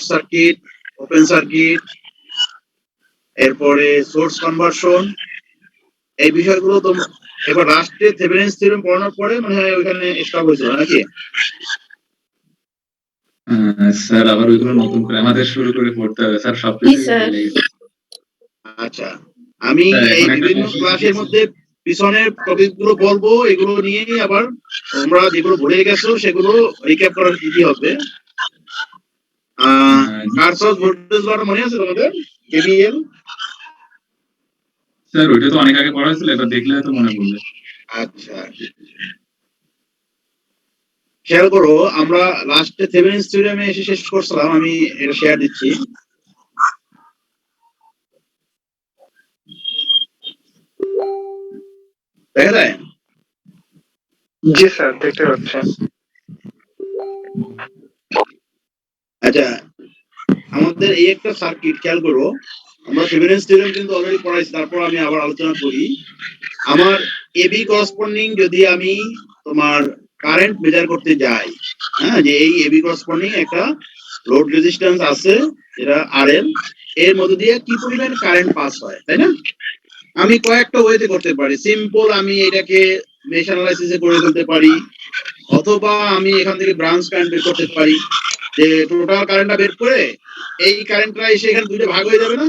Circuit, open circuit, এরপরে source conversion, এই বিষয়গুলো তো এবার লাস্টে থেভেনিনস থিওরেম পড়ানোর পরে মনে হয় ওইখানে স্টপ হয়েছিল নাকি? স্যার আবার ওইগুলো নতুন করে আমাদের শুরু করে পড়তে হবে স্যার, সবকিছু ভুলে গেছি। আচ্ছা, আমি এই বিভিন্ন ক্লাসের মধ্যে পিছনের টপিকগুলো বলবো, এগুলো নিয়েই আবার তোমরা যেগুলো ভুলে গেছো সেগুলো রিক্যাপ করার ইজি হবে। কারশফ ভোল্টেজ লটা মনে আছে তোমাদের? কেভিএল। স্যার ওইটা তো অনেক আগে পড়া হয়েছিল, এবার দেখলে তো মনে পড়বে। আচ্ছা, খেয়াল করো, আমরা লাস্টে থেভেনিনস থিওরেমে এসে শেষ করছিলাম, আমি এটা শেয়ার দিচ্ছি। দেখা যায়? জি স্যার, দেখতে পাচ্ছি। আচ্ছা, আমাদের এই একটা সার্কিট খেয়াল করো, আমরা থেভেনিনস থিওরেম কিন্তু অলরেডি পড়াইছি, তারপর আমি আবার আলোচনা করি। আমার এবি করসপন্ডিং যদি আমি তোমার কারেন্ট মেজার করতে যাই, হ্যাঁ, যে এই এবি করসপন্ডিং একটা লোড রেজিস্ট্যান্স আছে যেটা আরএল, এর মধ্যে দিয়ে কি পরিমাণ কারেন্ট পাস হয়, তাই না? আমি কয়েকটা ওয়েতে করতে পারি। সিম্পল আমি এটাকে মেশ অ্যানালাইসিসে করে ফেলতে পারি, অথবা আমি এখান থেকে ব্রাঞ্চ কারেন্ট বের করতে পারি, যে টোটাল কারেন্টটা বের করে এই কারেন্টটা এসে এখানে দুটো ভাগ হয়ে যাবে না?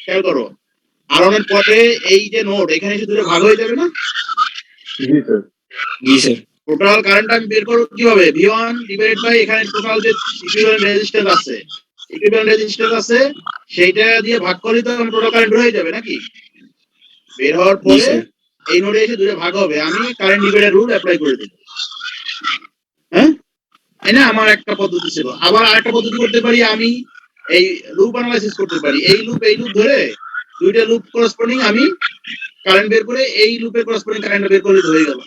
খেয়াল করো, আর এর পরে এই যে নোড এখানে এসে দুটো ভাগ হয়ে যাবে না? জি স্যার। জি স্যার। টোটাল কারেন্ট আমি বের করব কিভাবে? V1 ডিভাইডেড বাই এখানে টোটাল যে ইকুইভ্যালেন্ট রেজিস্ট্যান্স আছে, সেইটা দিয়ে ভাগ করলে তো টোটাল কারেন্ট বের হয়ে যাবে নাকি? বের হওয়ার পরে এই নোডে এসে দুটো ভাগ হবে, আমি কারেন্ট ডিভাইডার রুল অ্যাপ্লাই করে দেব। হ্যাঁ, এটা আমার একটা পদ্ধতি ছিল। আবার আরেকটা পদ্ধতি করতে পারি, আমি এই লুপ অ্যানালাইসিস করতে পারি। এই লুপ ধরে দুইটা লুপ করসপন্ডিং আমি কারেন্ট বের করে এই লুপের করসপন্ডিং কারেন্ট বের করে হয়ে গেল।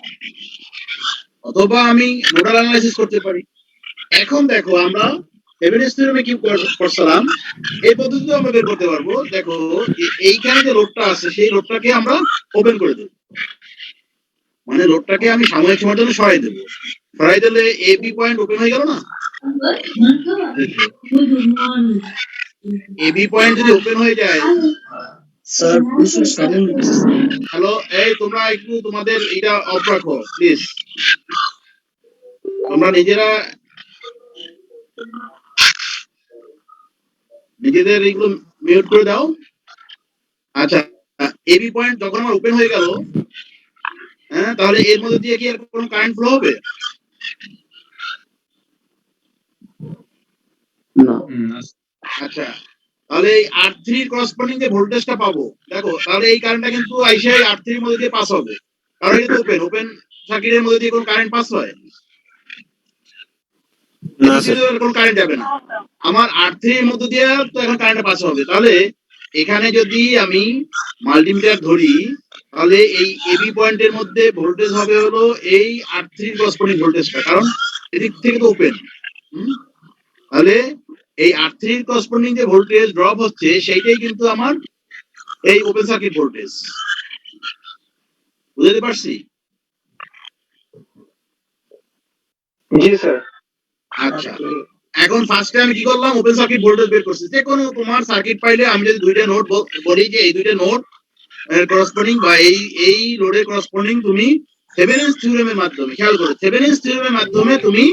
অথবা আমি নোডাল অ্যানালাইসিস করতে পারি। এখন দেখো, আমরা থেভেনিনস থিওরেমে কি করছিলাম, এই পদ্ধতিতে আমরা বের করতে পারবো। দেখো, এইখানে যে লোডটা আছে সেই লোডটাকে আমরা ওপেন করে দেব, মানে লোডটাকে আমি সাময়িক সময়ের জন্য সরাই দেব। সরাই দিলে এবি পয়েন্ট ওপেন হয়ে গেল না? এবি পয়েন্ট যদি ওপেন হয়ে যায়, স্যার প্রচুর সাউন্ড হচ্ছে। হ্যালো, এই তোমরা একটু তোমাদের এটা অফ রাখো প্লিজ, তোমরা নিজেদের এগুলো মিউট করে দাও। আচ্ছা, এবি পয়েন্ট যখন আমার ওপেন হয়ে গেল, হ্যাঁ, তাহলে এর মধ্যে দিয়ে কি আর কোনো কারেন্ট ফ্লো হবে? না। আচ্ছা, তাহলে এই R3 এর করসপন্ডিং যে ভোল্টেজটা পাবো, দেখো, তাহলে এই কারেন্টটা কিন্তু আইসা R3 এর মধ্যে দিয়ে পাস হবে, কারণ এটা ওপেন সার্কিটের মধ্যে দিয়ে কোনো কারেন্ট পাস হয় না, কোনো কারেন্ট যাবে না। আমার R3 এর মধ্যে দিয়ে তো এখন কারেন্ট পাস হবে। তাহলে এখানে যদি আমি মাল্টিমিটার ধরি, তাহলে এই এবি পয়েন্টের মধ্যে ভোল্টেজ হবে হলো এই R3 করসপন্ডিং ভোল্টেজটা, কারণ এদিক থেকে তো ওপেন। তাহলে এই R3 করসপন্ডিং যে ভোল্টেজ ড্রপ হচ্ছে সেইটাই কিন্তু আমার এই ওপেন সার্কিট ভোল্টেজ। বুঝতে পারছি? জি স্যার। আচ্ছা, এখন ফার্স্টে আমি কি করলাম? ওপেন সার্কিট ভোল্টেজ বের করছি। যে কোনো তোমার সার্কিট পাইলে আমি যদি দুইটা নোড বলি যে এই দুইটা নোড এর করসপন্ডিং বা এই লোডের করসপন্ডিং তুমি থেভেনিনস থিওরেমের মাধ্যমে, খেয়াল করো, থেভেনিনস থিওরেমের মাধ্যমে তুমি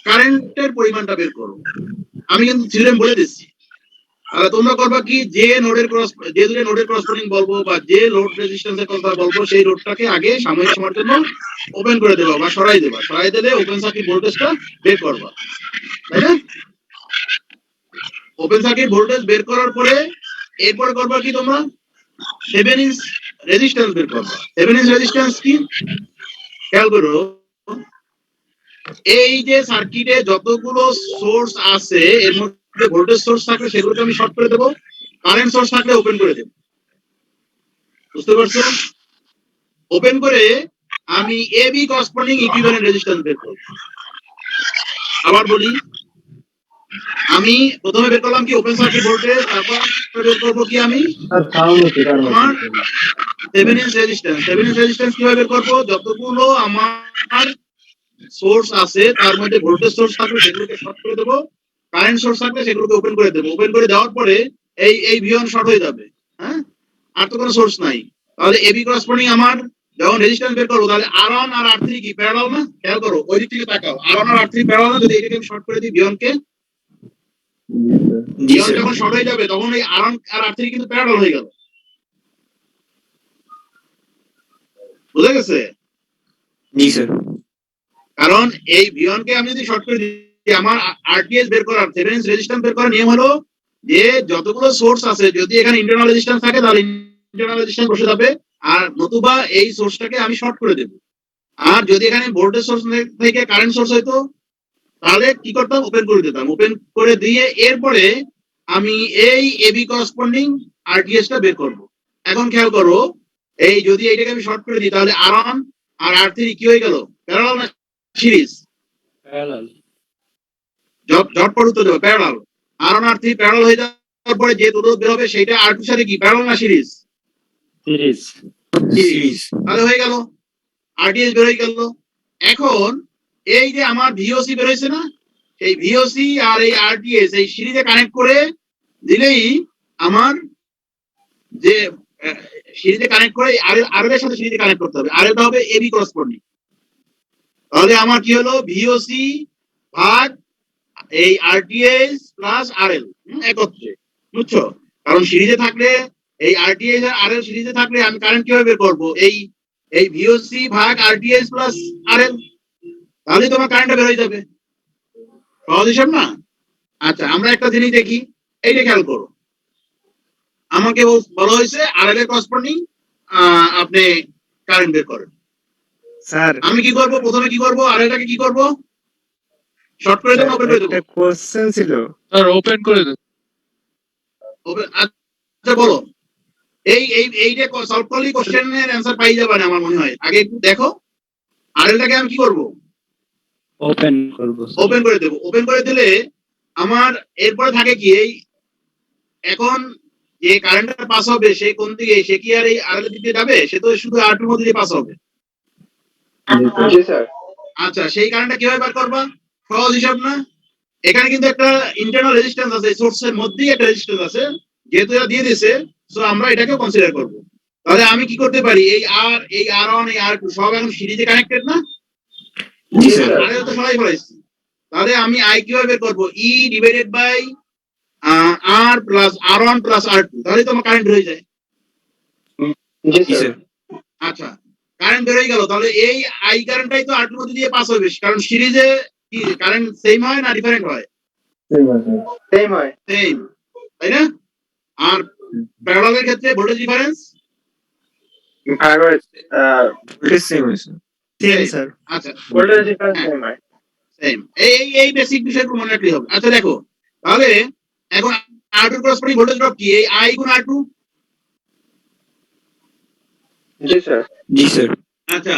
কারেন্টের পরিমাণটা বের করো। আমি কিন্তু থিওরেম বলে দিচ্ছি, আর তোমরা করবা কি, যে দুটো নোডের করসপন্ডিং বলবো বা যে লোড রেজিস্ট্যান্সের কথা বলবো সেই লোডটাকে আগে সাময়িক সময়ের জন্য ওপেন করে দেবা বা সরাই দেবা। সরাই দিলে ওপেন সার্কিট ভোল্টেজটা বের করবা, তাই না? ওপেন সার্কিট ভোল্টেজ বের করার পরে এরপরে করবা কি, তোমরা থেভেনিনস রেজিস্ট্যান্স বের করবা। থেভেনিনস রেজিস্ট্যান্স কি? খেয়াল করো, এই যে সার্কিটে যতগুলো সোর্স আছে এর মধ্যে ভোল্টেজ সোর্স থাকলে সেগুলোকে আমি শর্ট করে দেবো, কারেন্ট সোর্স থাকলে ওপেন করে দেবো। বুঝতে পারছো? ওপেন করে আমি এবি করসপন্ডিং ইকুইভ্যালেন্ট রেজিস্ট্যান্স বের করব। আবার বলি, আমি প্রথমে বের করলাম কি ওপেন সার্কিট ভোল্টেজ, তারপর বের করব কি আমি আমার থেভেনিনস রেজিস্ট্যান্স। থেভেনিনস রেজিস্ট্যান্স কিভাবে বের করব? যতগুলো আমার সোর্স আছে তার মধ্যে ভোল্টেজ সোর্স থাকবে সেগুলোকে শর্ট করে দেবো, কারেন্ট সোর্স থাকলে সেগুলোকে ওপেন করে দেবো। ওপেন করে দেওয়ার পরে এই ভিওন শর্ট হয়ে যাবে। হ্যাঁ, আর তো কোনো সোর্স নাই। তাহলে এবি করসপন্ডিং আমার যখন রেজিস্ট্যান্স বের করবো তাহলে R1 আর R3 কি প্যারালাল না? খেয়াল করো, ওই দিক থেকে তাকাও। R1 আর R3 প্যারালাল না? যদি এটাকে আমি শর্ট করে দিই ভিওনকে, জি ভিওন স্যার যখন শর্ট হয়ে যাবে তখন এই R1 আর R3 কিন্তু প্যারালাল হয়ে গেল। বুঝা গেছে? জি স্যার কারণ এই ভিওনকে আমি যদি শর্ট করে দিই, আমার আরটিএস বের করার থেভেনিন রেজিস্ট্যান্স বের করার নিয়ম হলো যে যতগুলো সোর্স আছে যদি এখানে ইন্টারনাল রেজিস্ট্যান্স থাকে তাহলে ইন্টারনাল রেজিস্ট্যান্স বসে যাবে, আর নতুবা এই সোর্সটাকে আমি শর্ট করে দেব। আর যদি এখানে ভোল্টেজ সোর্স থেকে কারেন্ট সোর্স হইতো তাহলে কি করতাম? ওপেন করে দিতাম। ওপেন করে দিয়ে এরপরে আমি এই এবি করসপন্ডিং আরটিএস টা বের করব। এখন খেয়াল করো, এই যদি এইটাকে আমি শর্ট করে দিই তাহলে R1 আর R3 কি হয়ে গেল? প্যারালাল না সিরিজ? ঝটপট উত্তর দেবো, প্যারালাল। R1 R3 প্যারালাল হয়ে যাওয়ার পরে যে রোধ বের হবে সেটা R2 সাথে কি প্যারালাল না সিরিজ? সিরিজ তাহলে হয়ে গেল, আরটিএস বের হয়ে গেল। এখন এই যে আমার ভিওসি বের হয়েছে না, এই ভিওসি আর এই আরটিএস এই সিরিজে কানেক্ট করে দিলেই আমার যে সিরিজে কানেক্ট করে আর এর সাথে সিরিজে কানেক্ট করতে হবে। আর এটা হবে এবি করসপন্ডিং। তাহলে আমার কি হলো? ভিওসি ভাগ এই আরটিএস প্লাস আরএল একত্রে, বুঝছো? কারণ সিরিজে থাকলে এই আরটিএস আর আরএল সিরিজে থাকলে আমি কারেন্ট কিভাবে বের করবো? এই ভিওসি ভাগ আরটিএস প্লাস আরএল, তাহলে তোমার কারেন্টটা বের হয়ে যাবে। সহজ হিসাব না? আচ্ছা, আমরা একটা জিনিস দেখি, এইটা খেয়াল করো। আমাকে বলা হয়েছে আরএল এর করসপন্ডিং আপনি কারেন্ট বের করেন। স্যার আমি কি করব? প্রথমে কি করব? আরএলটাকে কি করব? শর্ট করে দেবো, ওপেন করে দেবো? একটা কোশ্চেন ছিল। স্যার ওপেন করে দেন। আচ্ছা বলো, এই যে সলভ করলে কোশ্চেনের অ্যান্সার পাই যাবে না আমার মনে হয়। আগে একটু দেখো, আরএলটাকে আমি কি করব? ওপেন করব ওপেন করে দেবো। ওপেন করে দিলে আমার এরপরে থাকে কি, এই এখন যে কারেন্টটা পাস হবে সে কোন দিকে? সে কি আর এই আরএল দিকে যাবে? সে তো শুধু R2 এর মধ্যে দিয়ে পাস হবে। জি স্যার আচ্ছা, সেই কারেন্টটা কিভাবে বার করবা? সহজ হিসাব না? এখানে কিন্তু একটা ইন্টারনাল রেজিস্ট্যান্স আছে, সোর্সের মধ্যেই একটা রেজিস্ট্যান্স আছে, যেহেতু এটা দিয়ে দিয়েছে সো আমরা এটাকে কনসিডার করব। তাহলে আমি কি করতে পারি? এই R1 এই R2 সব এখন সিরিজে কানেক্টেড না? জি স্যার আরে তো সবাই বলেছি। তাহলে আমি আই কিভাবে বের করব? E divided by R plus R1 plus R2, তাহলে তোমার কারেন্ট হয়ে যায়। জি জি স্যার স্যার আচ্ছা, কারেন্ট বের হয়ে গেল। তাহলে এই আই কারেন্টটাই তো R2 মধ্যে দিয়ে পাস হবে, কারণ সিরিজে কি কারেন্ট সেম হয় না ডিফারেন্ট হয়? সেম হয় সেম, তাই না? আর প্যারালালের ক্ষেত্রে ভোল্টেজ ডিফারেন্স ভোল্টেজ সেম হয়েছে সেম স্যার। আচ্ছা ভোল্টেজ ডিফারেন্স সেম হয় সেম। এই বেসিক বিষয়গুলো মনে রাখলেই হবে। আচ্ছা দেখো, তাহলে এখন R2 করসপন্ডিং ভোল্টেজ ড্রপ কি? এই I গুণ R2। জি স্যার জি স্যার আচ্ছা,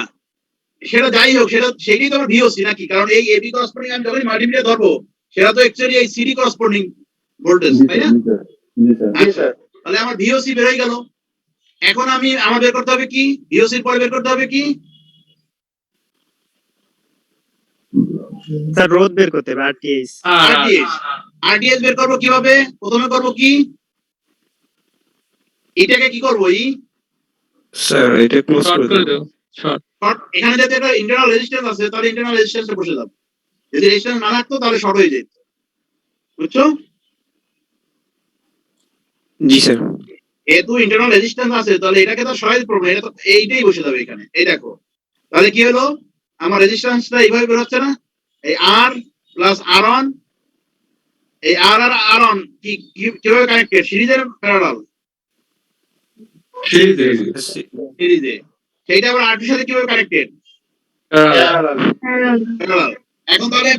সেটা যাই হোক, সেটাই তোমার ভিওসি নাকি? কারণ এই এবি করসপন্ডিং আমি যখনই মাল্টিমিটার ধরবো সেটা তো অ্যাকচুয়ালি এই সিডি করসপন্ডিং ভোল্টেজ, তাই না? জি আচ্ছা, স্যার তাহলে আমার ভিওসি বের হয়ে গেল। এখন আমার বের করতে হবে কি? ভিওসির পরে বের করতে হবে কি? স্যার রোধ বের করতে হবে আরটিএস। আরটিএস বের করবো কিভাবে? প্রথমে করবো কি? এটাকে কি করবো? স্যার এটা ক্লোজ শর্ট করে করে দেব দেন। শর্ট। এখানে যদি একটা ইন্টারনাল রেজিস্ট্যান্স আছে তাহলে ইন্টারনাল রেজিস্ট্যান্সটা বসে যাবে। যদি রেজিস্ট্যান্স না থাকতো তাহলে শর্ট হয়ে যেত, বুঝছো? জি স্যার যেহেতু ইন্টারনাল রেজিস্ট্যান্স আছে তাহলে এটাকে তো সরাই প্রবলেম, এটা তো এইটাই বসে যাবে এখানে। এই দেখো, তাহলে কি হলো? আমার রেজিস্ট্যান্সটা এইভাবে বের হচ্ছে না? এই R প্লাস R1, এই R আর R1 কিভাবে কানেক্টেড? সিরিজের প্যারালাল? সিরিজে সিরিজে। সেইটা আবার R2 এর সাথে কিভাবে কানেক্টেড? প্যারালাল। এখন তাহলে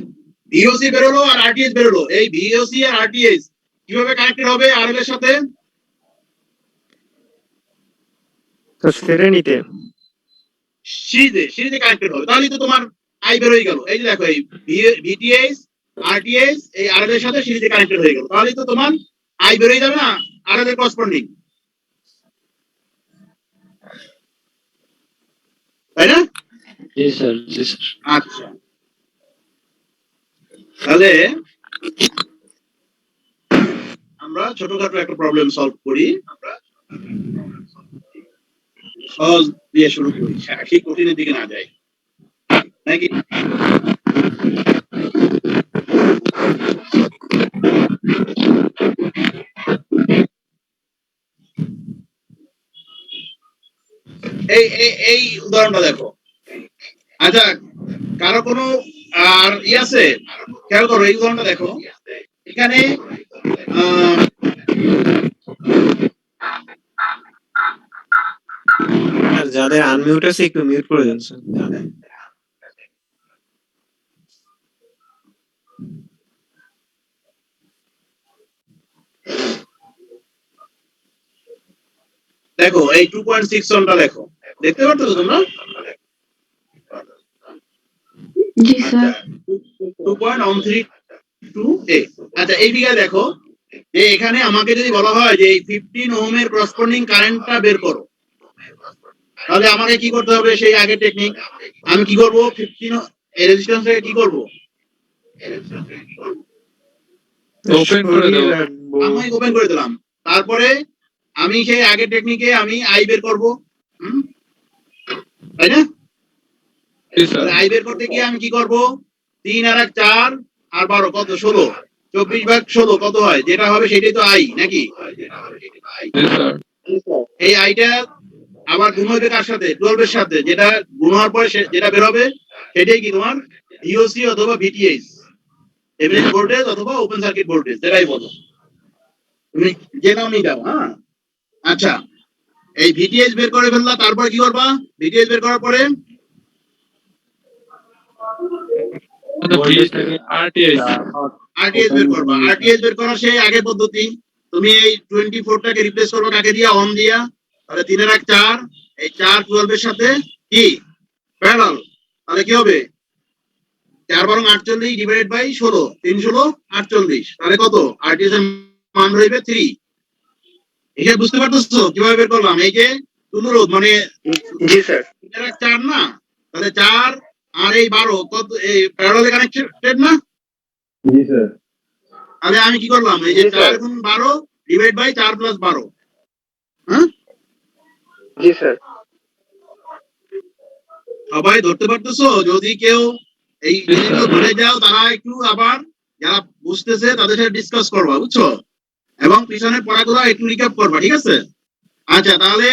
ভিওসি বেরোলো আর আরটিএস বেরোলো, এই ভিওসি আর আরটিএস কিভাবে কানেক্টেড হবে আরএল এর সাথে? তো শ্রেণীতে সিরিজে কানেক্টেড হবে। তাহলে তো তোমার আই বের হয়ে গেল। এই যে দেখো, এই ভিটিএস আরটিএস এই আরএল এর সাথে সিরিজে কানেক্টেড হয়ে গেল। তাহলে তো তোমার আই বের হয়ে যাবে না আরএল এর করসপন্ডিং, তাই না? জি স্যার জি স্যার। আচ্ছা, তাহলে আমরা ছোটখাটো একটা প্রবলেম সলভ করি, সহজ দিয়ে শুরু করি, সেই কঠিনের দিকে না যাই নাকি? এই উদাহরণটা দেখো। আচ্ছা, কারো কোনো আর আছে? খেয়াল করো, এই উদাহরণটা দেখো। এখানে আর যাদের আনমিউট আছে একটু মিউট করে দেন স্যার। দেখো এই 2.61টা দেখো, দেখতে পাচ্ছ তো তোমরা? জি স্যার। 2.132a। আচ্ছা, এই দিকে দেখো যে এখানে আমাকে যদি বলা হয় যে এই 15 ওহমের করসপন্ডিং কারেন্টটা বের করো, তাহলে আমাকে কি করতে হবে? সেই আগের টেকনিক। আমি কি করব? 15 এই রেজিস্ট্যান্সে কি করব? ওপেন করে দেবো। আমি ওপেন করে দিলাম। তারপরে আমি সেই আগের টেকনিকে আমি আই বের করব, তাই না? জি স্যার। আই বের করতে গিয়ে আমি কি করব? 3 আর 1 4 আর 12 কত? 16। 24 ভাগ 16 কত হয়? যেটা হবে সেটাই তো আই নাকি? জি স্যার। এই আইটা আবার গুণ হবে কার সাথে? 12 এর সাথে। যেটা গুণ হওয়ার পরে যেটা বের হবে সেটাই কি তোমার ভিওসি অথবা ভিটিএইচ, থেভেনিন ভোল্টেজ অথবা ওপেন সার্কিট ভোল্টেজ, যেটাই বলো তুমি, যে নামই দাও। হ্যাঁ, আচ্ছা, এই ভিটিএইচ বের করে ফেললা, তারপর কি করবা? ভিটিএইচ বের করার পরে আরটিএইচ বের করবা। আরটিএইচ বের করার সেই আগের পদ্ধতি। তুমি এই 24টাকে রিপ্লেস করবে কাকে দিয়া? ওহম দিয়া। তাহলে 3 এর 1 4, এই 4 12 এর সাথে কি প্যারালাল, তাহলে কি হবে? 4 12 48 ডিভাইডেড বাই 16, 3 16 48, তাহলে কত? আরটিএইচ এর মান হইবে 3। এটা বুঝতে পারতেছো কিভাবে বের করলাম? এই যে তুলরোধ মানে জি স্যার। 3 এর 1 4 না, তাহলে 4 আর এই 12 কত? এই প্যারালালে কানেক্টেড না? জি স্যার। তাহলে আমি কি করলাম? এই যে 4 গুণ 12 ডিভাইড বাই 4 প্লাস 12। হ্যাঁ, জি স্যার। সবাই ধরতে পারতেছো? যদি কেউ এই জিনিসগুলো ভুলে যাও, তারা একটু আবার যারা বুঝতেছে তাদের সাথে ডিসকাস করবা, বুঝছো? এবং পিছনের পড়াগুলো একটু রিক্যাপ করবা, ঠিক আছে? আচ্ছা, তাহলে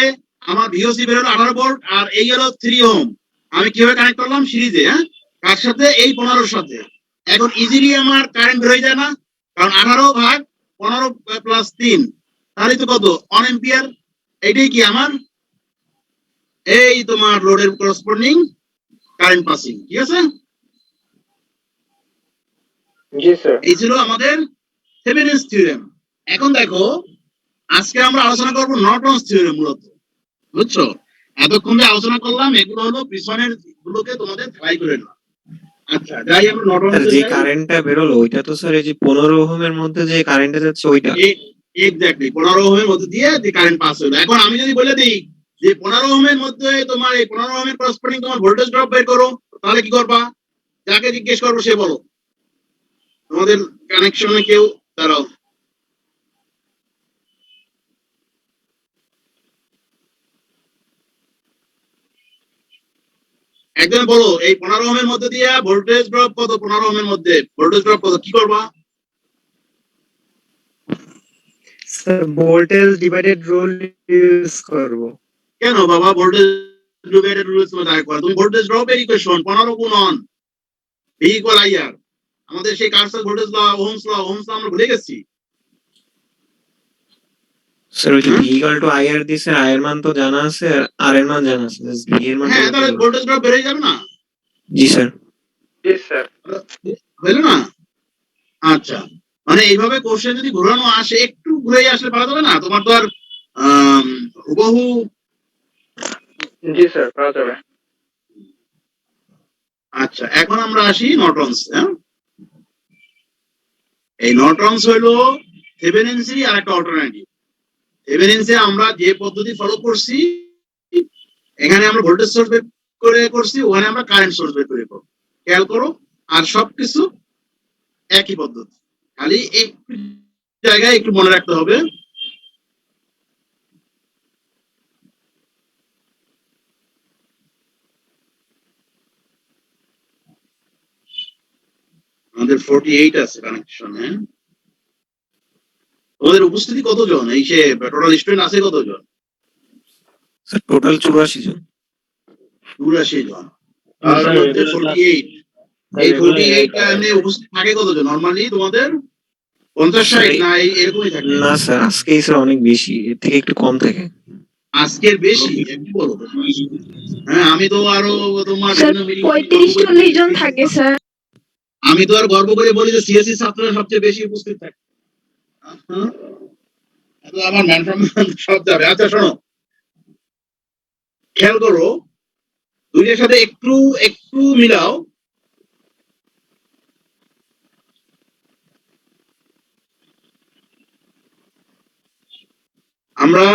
আমার ভিওসি বের হলো 18 ভোল্ট আর এই হলো 3 ওহম। আমি কিভাবে কানেক্ট করলাম? সিরিজে। হ্যাঁ, কার সাথে? এই 15 এর সাথে। এখন ইজিলি আমার কারেন্ট বের হয়ে যায় না? কারণ 18 ভাগ 15 প্লাস 3, তাহলে তো কত? 1 এম্পিয়ার। এইটাই কি আমার এই তোমার লোডের করসপন্ডিং কারেন্ট পাসিং, ঠিক আছে? জি স্যার। এই ছিল আমাদের থেভেনিনস থিওরেম। এখন দেখো, আজকে আমরা আলোচনা করব নর্টনস থিওরেম মূলত, বুঝছো? এতক্ষণ যে আলোচনা করলাম এগুলো হলো পিছনের গুলোকে তোমাদের ট্রাই করে নাও। আচ্ছা, যাই আমরা স্যার নর্টনস যে কারেন্টটা বেরোলো ওইটা তো স্যার এই যে 15 ওহমের মধ্যে যে কারেন্টটা যাচ্ছে ওইটা। এক্স্যাক্টলি 15 ওহমের মধ্যে দিয়ে যে কারেন্ট পাস হলো। এখন আমি যদি বলে দিই যে 15 ওহমের মধ্যে তোমার এই 15 ওহমের করসপন্ডিং তোমার ভোল্টেজ ড্রপ বের করো, তাহলে কি করবা? যাকে জিজ্ঞেস করবো সে বলো। তোমাদের কানেকশনে কেউ দাঁড়াও। একজন বলো, এই 15 ওহমের মধ্যে দিয়ে ভোল্টেজ ড্রপ কত? 15 ওহমের মধ্যে ভোল্টেজ ড্রপ কত? কি করবা? Sir voltage divided rule use করব। কেন বাবা ভোল্টেজ ডিভাইডেড রুল ইউজ করো? তুমি ভোল্টেজ ড্রপের ইকুয়েশন 15 গুণ অন ভি ইকুয়াল আইআর, আমাদের সেই cursor voltage law, Ohm's law আমরা ভুলে গেছি। স্যার ওই যে ভি ইকুয়াল টু আই আর দিছে, আই এর মান তো জানা আছে আর এর মান জানা আছে, ভি এর মান। হ্যাঁ, তাহলে ভোল্টেজ ড্রপ বেড়ে যাবে না? জি স্যার। জি স্যার। হলো না? আচ্ছা, মানে এইভাবে কোশ্চেন যদি ঘোরানো আসে, একটু ঘুরে আসলে পারা যাবে না? তোমার তো আর হুবহু। জি স্যার, পাওয়া যাবে। আচ্ছা, এখন আমরা আসি নর্টনস। হ্যাঁ, এই নর্টনস হলো থেভেনিনসেরই আর একটা অল্টারনেটিভ। থেভেনিনসে আমরা যে পদ্ধতি ফলো করছি, এখানে আমরা ভোল্টেজ সোর্স বের করে করছি, ওখানে আমরা কারেন্ট সোর্স বের করে করব। খেয়াল করো, আর সবকিছু একই পদ্ধতি, খালি একটু জায়গায় একটু মনে রাখতে হবে। আমাদের 48 আছে কানেকশন। হ্যাঁ, ওদের উপস্থিতি কতজন? এই সে টোটাল স্টুডেন্ট আছে কতজন? স্যার টোটাল 84 জন। 84 জন। তার মধ্যে 48, এই 48 টা এমনি উপস্থিত থাকে কতজন নরমালি তোমাদের? 50-60 না এরকমই থাকে? না স্যার, আজকে স্যার অনেক বেশি, এর থেকে একটু কম থাকে। আজকের বেশি একটু বলো তো। হ্যাঁ, আমি তো আরো তোমার স্যার বিভিন্ন meeting 35-40 জন থাকে স্যার। আমি তো আর গর্ব করে বলি যে সিএসসি ছাত্ররা সবচেয়ে বেশি উপস্থিত থাকে। তো আমার ম্যান ফ্রম সব যাবে। আচ্ছা শোনো, খেয়াল করো, দুইটার সাথে একটু একটু মিলাও। আমরা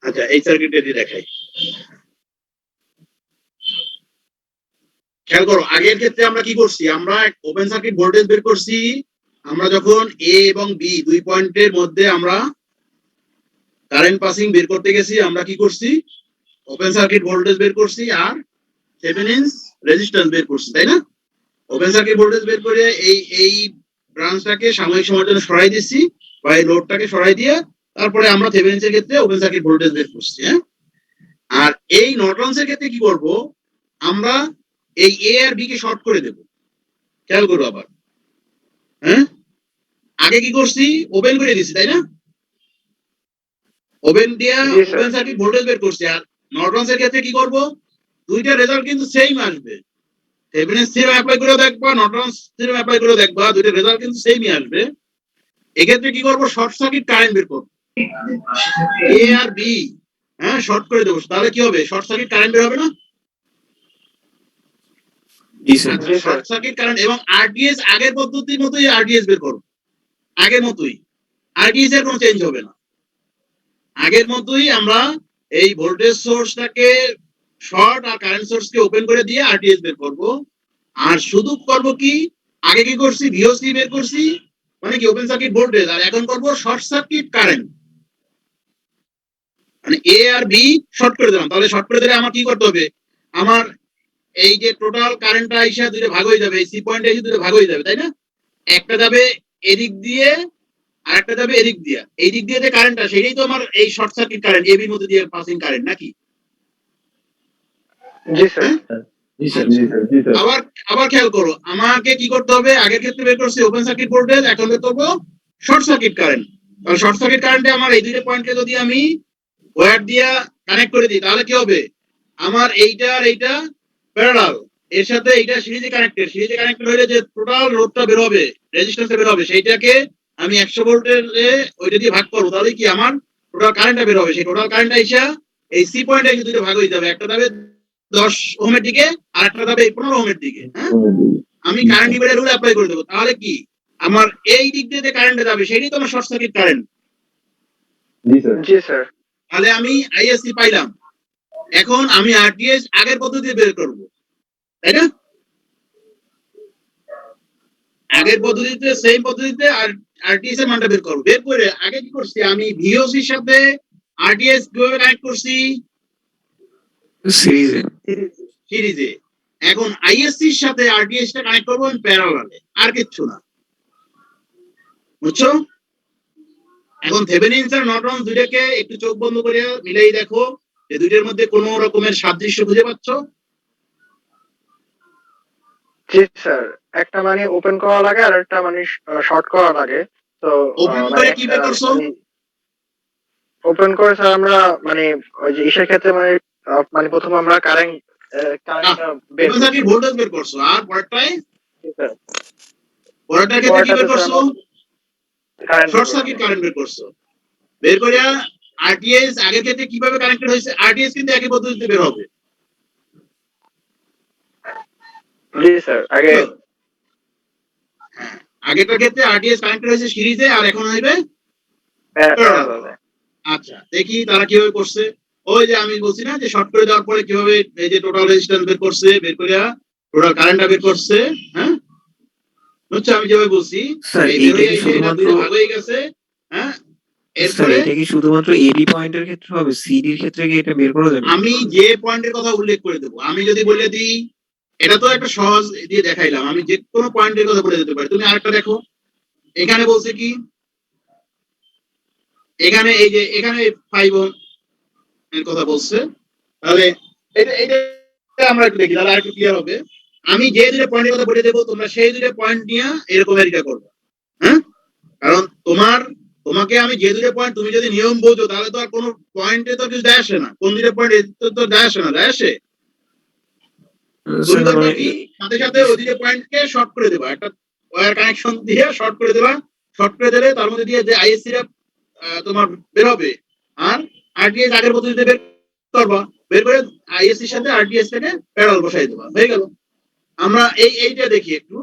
আচ্ছা এই সার্কিটটা দিয়ে দেখাই। খেয়াল করো, আগের ক্ষেত্রে আমরা কি করছি? আমরা ওপেন সার্কিট ভোল্টেজ বের করছি। আমরা যখন এ এবং বি দুই পয়েন্টের মধ্যে আমরা কারেন্ট পাসিং বের করতে গেছি, আমরা কি করছি? ওপেন সার্কিট ভোল্টেজ বের করছি আর থেভেনিনস রেজিস্ট্যান্স বের করছি, তাই না? ওপেন সার্কিট ভোল্টেজ বের করে এই ব্রাঞ্চটাকে সাময়িক সময়ের জন্য সরাই দিচ্ছি, বা এই লোডটাকে সরাই দিয়ে তারপরে আমরা থেভেনিনসের ক্ষেত্রে ওপেন সার্কিট ভোল্টেজ বের করছি। হ্যাঁ, আর এই নর্টনসের ক্ষেত্রে কি করব? আমরা এই এ আর বি কে শর্ট করে দেব। খেয়াল করো আবার। হ্যাঁ, আগে কি করছি? ওপেন করে দিছি, তাই না? ওপেন দিয়া জি, স্যার। ওপেন সার্কিট ভোল্টেজ বের করছি। আর নর্টনসের ক্ষেত্রে কি করব? দুইটা রেজাল্ট কিন্তু সেম আসবে। থেভেনিনস থিওরেম অ্যাপ্লাই করে দেখবা, নর্টনস থিওরেম অ্যাপ্লাই করে দেখবা, দুইটা রেজাল্ট কিন্তু সেমই আসবে। এক্ষেত্রে কি করব? শর্ট সার্কিট কারেন্ট বের করব। এ আর বি, হ্যাঁ, শর্ট করে দেবো। তাহলে কি হবে? শর্ট সার্কিট কারেন্ট বের হবে না? জি স্যার। জি, স্যার। শর্ট সার্কিট কারেন্ট এবং আরডিএস আগের পদ্ধতির মতোই আরডিএস বের করব। আগের মতোই আরডিএস এর কোনো চেঞ্জ হবে না। আগের মতোই আমরা এই ভোল্টেজ সোর্সটাকে শর্ট আর কারেন্ট সোর্সকে ওপেন করে দিয়ে আরডিএস বের করব। আর শুধু করব কি? আগে কি করছি? ভিওসি বের করছি, মানে কি ওপেন সার্কিট ভোল্টেজ। আর এখন করব শর্ট সার্কিট কারেন্ট, মানে এ আর বি শর্ট করে দিলাম। তাহলে শর্ট করে দিলে আমার কি করতে হবে? আমার এই যে টোটাল কারেন্টটা আইসা দুইটা ভাগ হয়ে যাবে, এই সি পয়েন্টে এসে দুইটা ভাগ হয়ে যাবে, তাই না? একটা যাবে এদিক দিয়ে আর একটা যাবে এদিক দিয়ে। এই দিক দিয়ে যে কারেন্টটা, সেটাই তো আমার এই শর্ট সার্কিট কারেন্ট, এবির মধ্যে দিয়ে পাসিং কারেন্ট, নাকি? জি স্যার। আবার আবার খেয়াল করো, আমাকে কি করতে হবে? আগের ক্ষেত্রে বের করছি ওপেন সার্কিট ভোল্টেজ, এখন বের করবো শর্ট সার্কিট কারেন্ট। তাহলে শর্ট সার্কিট কারেন্টে আমার এই দুইটা পয়েন্টকে যদি আমি ওয়্যার দিয়ে কানেক্ট করে দিই, তাহলে কি হবে? আমার এইটা আর এইটা প্যারালাল, এর সাথে এইটা সিরিজে কানেক্টেড। সিরিজে কানেক্টেড হলে যে টোটাল লোডটা বের হবে, রেজিস্ট্যান্সটা বের হবে, সেইটাকে আমি 100 ভোল্টের ওইটা দিয়ে ভাগ করবো। তাহলে কি আমার টোটাল কারেন্টটা বের হবে? সেই টোটাল কারেন্ট আইসা এই সি পয়েন্টে এসে দুইটা ভাগ হয়ে যাবে। একটা যাবে 10 ওহমের দিকে আর একটা যাবে 15 ওহমের দিকে। হ্যাঁ, আমি কারেন্ট ডিভাইডার রুল অ্যাপ্লাই করে দেবো। তাহলে কি আমার এই দিক দিয়ে যে কারেন্টটা যাবে, সেটাই তো আমার শর্ট সার্কিট কারেন্ট। জি স্যার। তাহলে আমি আইএসসি পাইলাম। এখন আমি আরটিএস আগের পদ্ধতিতে বের করব, তাই না? আগের পদ্ধতিতে, সেম পদ্ধতিতে আরটিএস এর মানটা বের করব। বের করে আগে কি করছি? আমি ভিওসির সাথে আরটিএস কিভাবে কানেক্ট করছি? সিরিজে। সিরিজে। এখন আইএসসি এর সাথে আরটিএস টা কানেক্ট করবো প্যারালালে, আর কিচ্ছু না, বুঝছো? এখন থেভেনিনস আর নর্টনস দুইটাকে একটু চোখ বন্ধ করে মিলাই দেখো যে দুইটার মধ্যে কোনো রকমের সাদৃশ্য খুঁজে পাচ্ছ? জি স্যার, একটা মানে ওপেন করা লাগে আর একটা মানে শর্ট করা লাগে। তো ওপেন করে কি বের করছো? ওপেন করে স্যার আমরা মানে ওই যে ইসের ক্ষেত্রে মানে প্রথমে আমরা কারেন্ট বের ওপেন সার্কিট ভোল্টেজ বের করছো, আর পরেরটায় স্যার, পরেরটার ক্ষেত্রে কি বের পরেরটাতে করছো? কারেন্ট শর্ট সার্কিট কারেন্ট বের করছো। বের করে আরটিএস আগের ক্ষেত্রে কিভাবে কানেক্টেড হয়েছে, আরটিএস কিন্তু একই পদ্ধতিতে বের হবে। জি স্যার, আগে হ্যাঁ, আগেরটার ক্ষেত্রে আরটিএস কানেক্টেড হয়েছে সিরিজে, আর এখন হইবে প্যারালালে। আচ্ছা দেখি তারা কিভাবে করছে। ওই যে আমি বলছি না যে শর্ট করে দেওয়ার পরে কিভাবে এই যে টোটাল রেজিস্ট্যান্স বের করছে, বের করে টোটাল কারেন্টটা বের করছে। হ্যাঁ, হচ্ছে আমি যেভাবে বলছি স্যার এই এইটা বের কি হয়ে শুধুমাত্র ভাগ হয়ে গেছে। হ্যাঁ, স্যার এরপরে এটা কি শুধুমাত্র এবি পয়েন্টের ক্ষেত্রে হবে, সিডির ক্ষেত্রে কি এটা বের করা যাবে? আমি যে পয়েন্টের কথা উল্লেখ করে দেবো, আমি যদি বলে দিই, এটা তো একটা সহজ দিয়ে দেখাইলাম, আমি যে কোনো পয়েন্টের কথা বলে দিতে পারি। তুমি আরেকটা দেখো, এখানে বলছে কি, এখানে এই যে এখানে 5 ওহম এর কথা বলছে, তাহলে এটা এটা আমরা একটু দেখি, তাহলে আরেকটু ক্লিয়ার হবে। আমি যে দুটো পয়েন্টের কথা বলে দেবো, তোমরা সেই দুটো পয়েন্ট নিয়ে এরকম এটা করবে। হ্যাঁ, কারণ তোমাকে আমি যে দুটো পয়েন্ট, তুমি যদি নিয়ম বোঝো তাহলে তো আর কোনো পয়েন্টে তো কিছু দেয় আসে না, কোন দুটো পয়েন্ট তো দেয় আসে না, দেয় আসে। তুমি স্যার করবা মানে কি, সাথে সাথে ওই দুটো পয়েন্টকে শর্ট করে দেবা, একটা ওয়্যার কানেকশন দিয়ে শর্ট করে দেবা। শর্ট করে দিলে তার মধ্যে দিয়ে যে আইএসসি টা তোমার বের হবে, আর আরটিএস আগের পদ্ধতিতে বের করবা। বের করে আইএসসি এর সাথে আরটিএস টাকে প্যারালাল বসাই দেবা, হয়ে গেল। আমরা এইটা দেখি একটু।